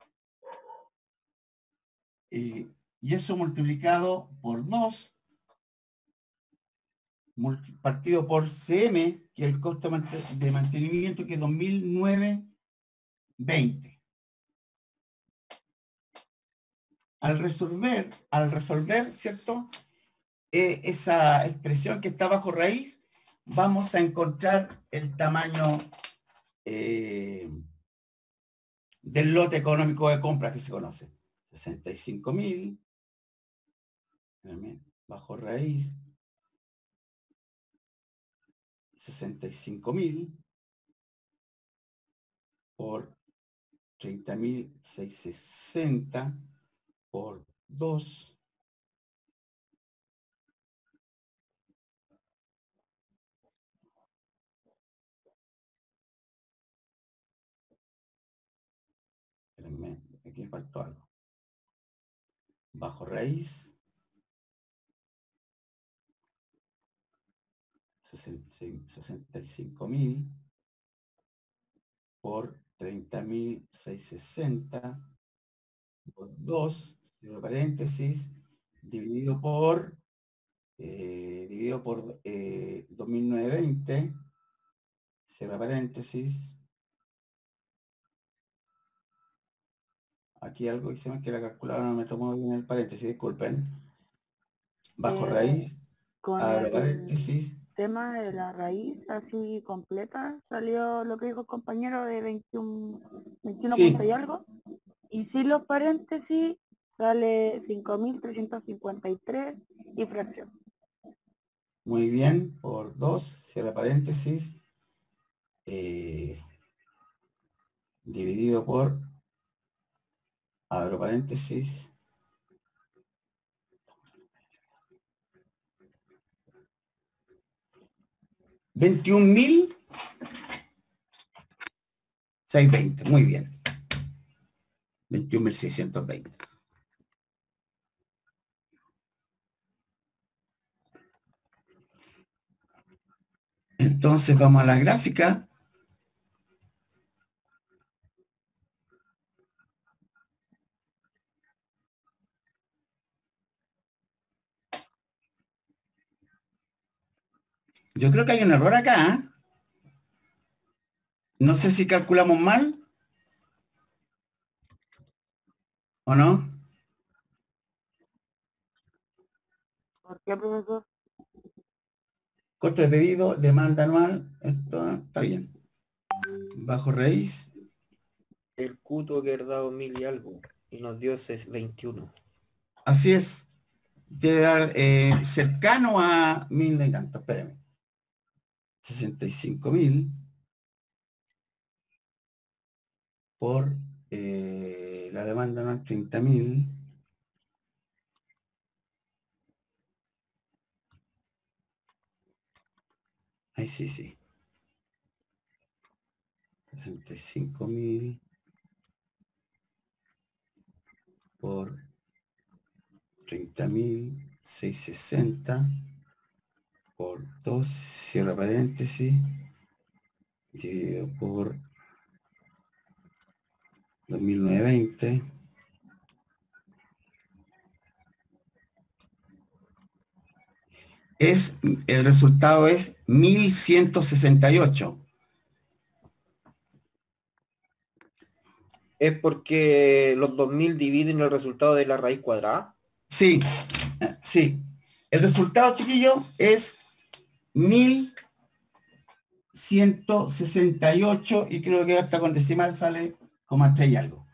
y eso multiplicado por 2, partido por CM, que es el costo de mantenimiento, que es 2.920. Al resolver, ¿cierto? Esa expresión que está bajo raíz, vamos a encontrar el tamaño del lote económico de compra que se conoce. 65.000 bajo raíz 65.000 por 30.660 por 2 aquí faltó algo. Bajo raíz 65.000 por 30.660 por 2, cierro paréntesis, dividido por 2.920, cierra paréntesis. Aquí algo hice más que la calculadora no me tomó bien el paréntesis, disculpen. Bajo raíz, Con abro el paréntesis. tema de la raíz así completa, salió lo que dijo el compañero de 21 Sí. puntos y algo. Y sin los paréntesis sale 5.353 y fracción. Muy bien, por 2, cierra paréntesis, dividido por, abro paréntesis, 21.620, muy bien. 21.620. Entonces vamos a la gráfica. Yo creo que hay un error acá, ¿eh? No sé si calculamos mal o no. ¿Por qué, profesor? Costo de pedido, demanda anual, esto está bien. Bajo raíz, El Q tuvo que haber dado 1.000 y algo. Y nos dio 21. así es. Debe dar cercano a 1.000 y tanto, espérame. 65.000 por la demanda anual 30.000. Ahí sí, sí. 65.000 por 30.660 por 2, cierra paréntesis, dividido por 2.920. El resultado es 1.168. ¿Es porque los 2.000 dividen el resultado de la raíz cuadrada? Sí, sí. El resultado, chiquillo, es 1.168 y creo que hasta con decimal sale como 3 y algo.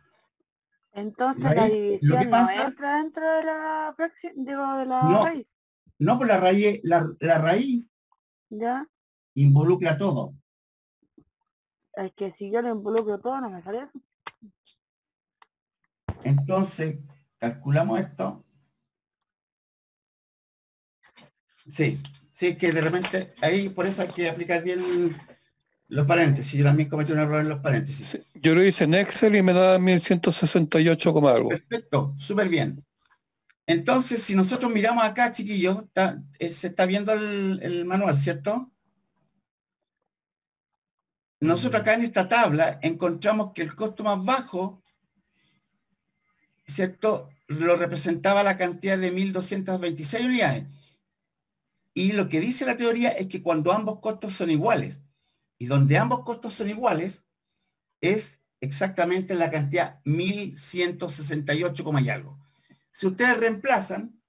Entonces la Raíz, lo que división no pasa, entra dentro de la fracción, digo, de la no, raíz. no por la raíz, la raíz ¿Ya? involucra todo. Es que si yo lo involucro todo no me sale eso. Entonces, calculamos esto Sí, sí, que de repente ahí por eso hay que aplicar bien los paréntesis. Yo también cometí un error en los paréntesis. Sí, yo lo hice en Excel y me da 1168 como algo. Perfecto, súper bien. Entonces, si nosotros miramos acá, chiquillos, se está viendo el manual, ¿cierto? Nosotros acá en esta tabla encontramos que el costo más bajo, ¿cierto? Lo representaba la cantidad de 1.226 unidades. Y lo que dice la teoría es que cuando ambos costos son iguales, y donde ambos costos son iguales, es exactamente la cantidad 1.168, y algo. Si ustedes reemplazan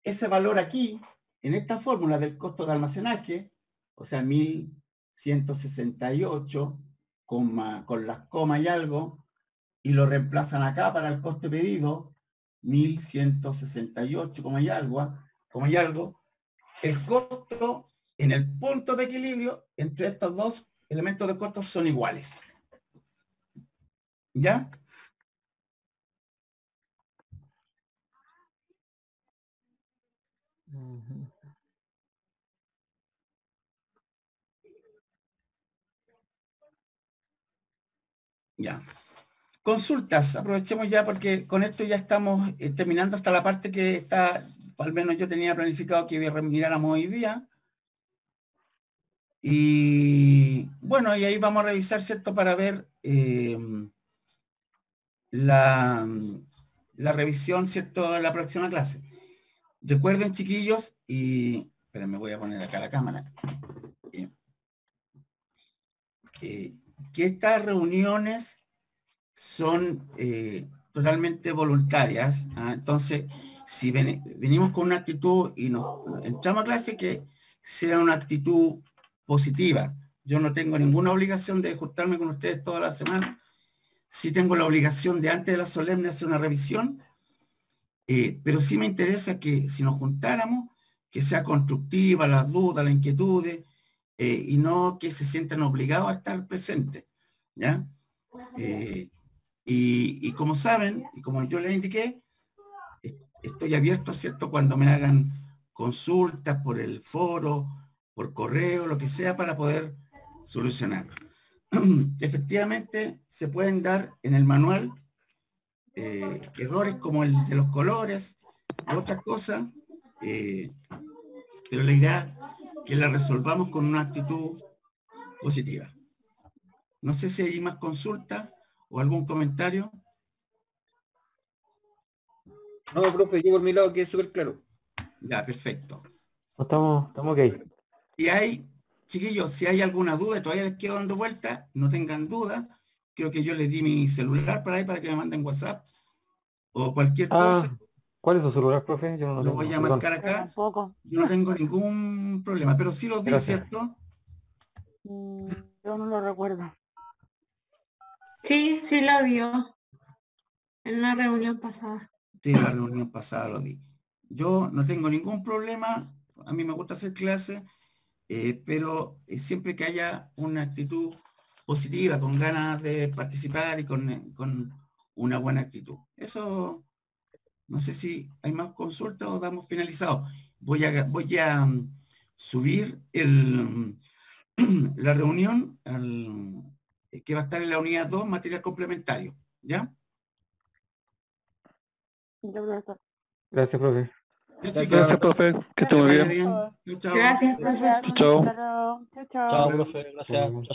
ese valor aquí, en esta fórmula del costo de almacenaje, o sea, 1.168, con las comas y algo, y lo reemplazan acá para el coste pedido, 1.168, y algo, el costo en el punto de equilibrio entre estos dos elementos de costos son iguales. ¿Ya? Ya. Consultas, aprovechemos ya porque con esto ya estamos terminando hasta la parte que está, al menos yo tenía planificado que miráramos hoy día. Y bueno, y ahí vamos a revisar, ¿cierto? Para ver la revisión, ¿cierto? De la próxima clase. Recuerden, chiquillos, y esperen, me voy a poner acá la cámara. Que estas reuniones son totalmente voluntarias. Entonces, si venimos con una actitud y nos entramos a clase, que sea una actitud positiva. Yo no tengo ninguna obligación de juntarme con ustedes toda la semana. Sí tengo la obligación de antes de la solemne hacer una revisión, pero sí me interesa que si nos juntáramos, que sea constructiva, las dudas, las inquietudes, y no que se sientan obligados a estar presentes, ¿ya? Y como saben, y como yo les indiqué, estoy abierto, ¿cierto?, cuando me hagan consultas por el foro, por correo, lo que sea, para poder solucionar. Efectivamente, se pueden dar en el manual errores como el de los colores, otras cosas, pero la idea es que la resolvamos con una actitud positiva. No sé si hay más consultas o algún comentario. No, profe, yo por mi lado quedé súper claro. Ya, perfecto. Estamos ok. Si hay, chiquillos, si hay alguna duda y todavía les quedo dando vuelta, no tengan duda. Creo que yo les di mi celular para ahí para que me manden WhatsApp o cualquier cosa. ¿Cuál es su celular, profe? Yo no lo Lo tengo. voy a Perdón. marcar acá. Tampoco. Yo no tengo ningún problema, pero sí los di, Gracias. ¿cierto? Yo no lo recuerdo. Sí, sí lo dio en una reunión pasada. Sí, la reunión pasada lo di. Yo no tengo ningún problema. A mí me gusta hacer clases, pero siempre que haya una actitud positiva, con ganas de participar y con una buena actitud. Eso, no sé si hay más consultas o damos finalizado. Voy a subir la reunión que va a estar en la unidad 2, material complementario. ¿Ya? Yo creo que está. Gracias, profe. Ya, chicos, Gracias, profe. Que esté muy vaya bien. bien. Chao, chao. Gracias, profesor. Chao. Chao, chao. Chao, profe. Gracias. Chao, chao.